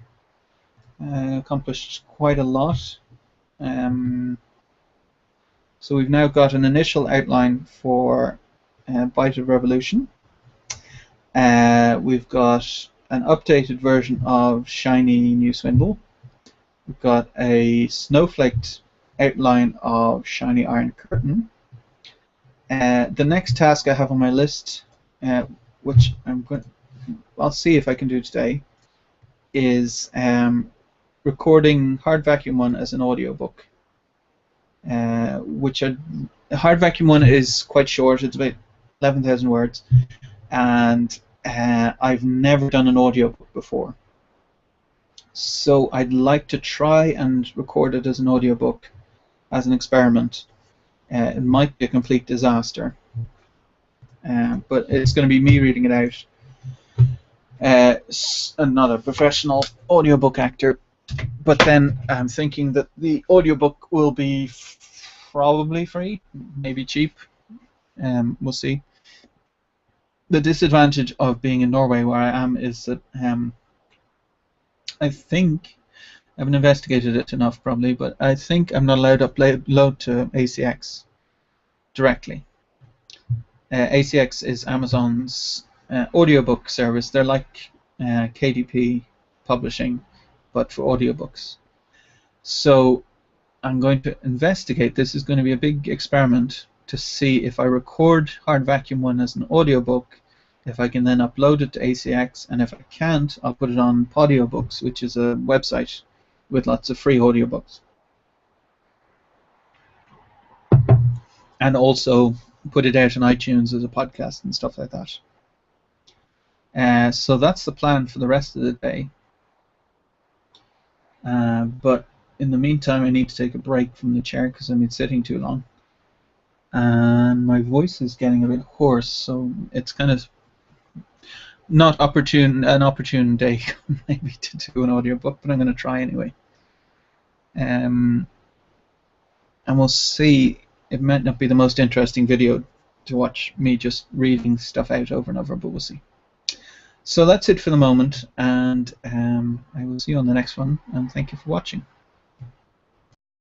Accomplished quite a lot. So we've now got an initial outline for Bytarend Revolution. We've got an updated version of Shiny New Swindle. We've got a snowflaked outline of Shiny Iron Curtain. The next task I have on my list, which I'll see if I can do today, is recording Hard Vacuum 1 as an audiobook. Hard Vacuum 1 is quite short, it's about 11,000 words, and I've never done an audiobook before. So I'd like to try and record it as an audiobook as an experiment. It might be a complete disaster, but it's going to be me reading it out. I'm not a professional audiobook actor, but then I'm thinking that the audiobook will be probably free, maybe cheap. We'll see. The disadvantage of being in Norway, where I am, is that I think I haven't investigated it enough, probably, but I think I'm not allowed to upload to ACX directly. ACX is Amazon's audiobook service. They're like KDP publishing, but for audiobooks. So I'm going to investigate. This is going to be a big experiment to see if I record Hard Vacuum 1 as an audiobook, if I can then upload it to ACX, and if I can't, I'll put it on Podiobooks, which is a website with lots of free audiobooks. And also put it out on iTunes as a podcast and stuff like that. So that's the plan for the rest of the day. But in the meantime, I need to take a break from the chair because I've been sitting too long. And my voice is getting a bit hoarse, so it's kind of not an opportune day maybe to do an audiobook, but I'm going to try anyway. And we'll see. It might not be the most interesting video to watch me just reading stuff out over and over, but we'll see. So that's it for the moment, and I will see you on the next one, and thank you for watching.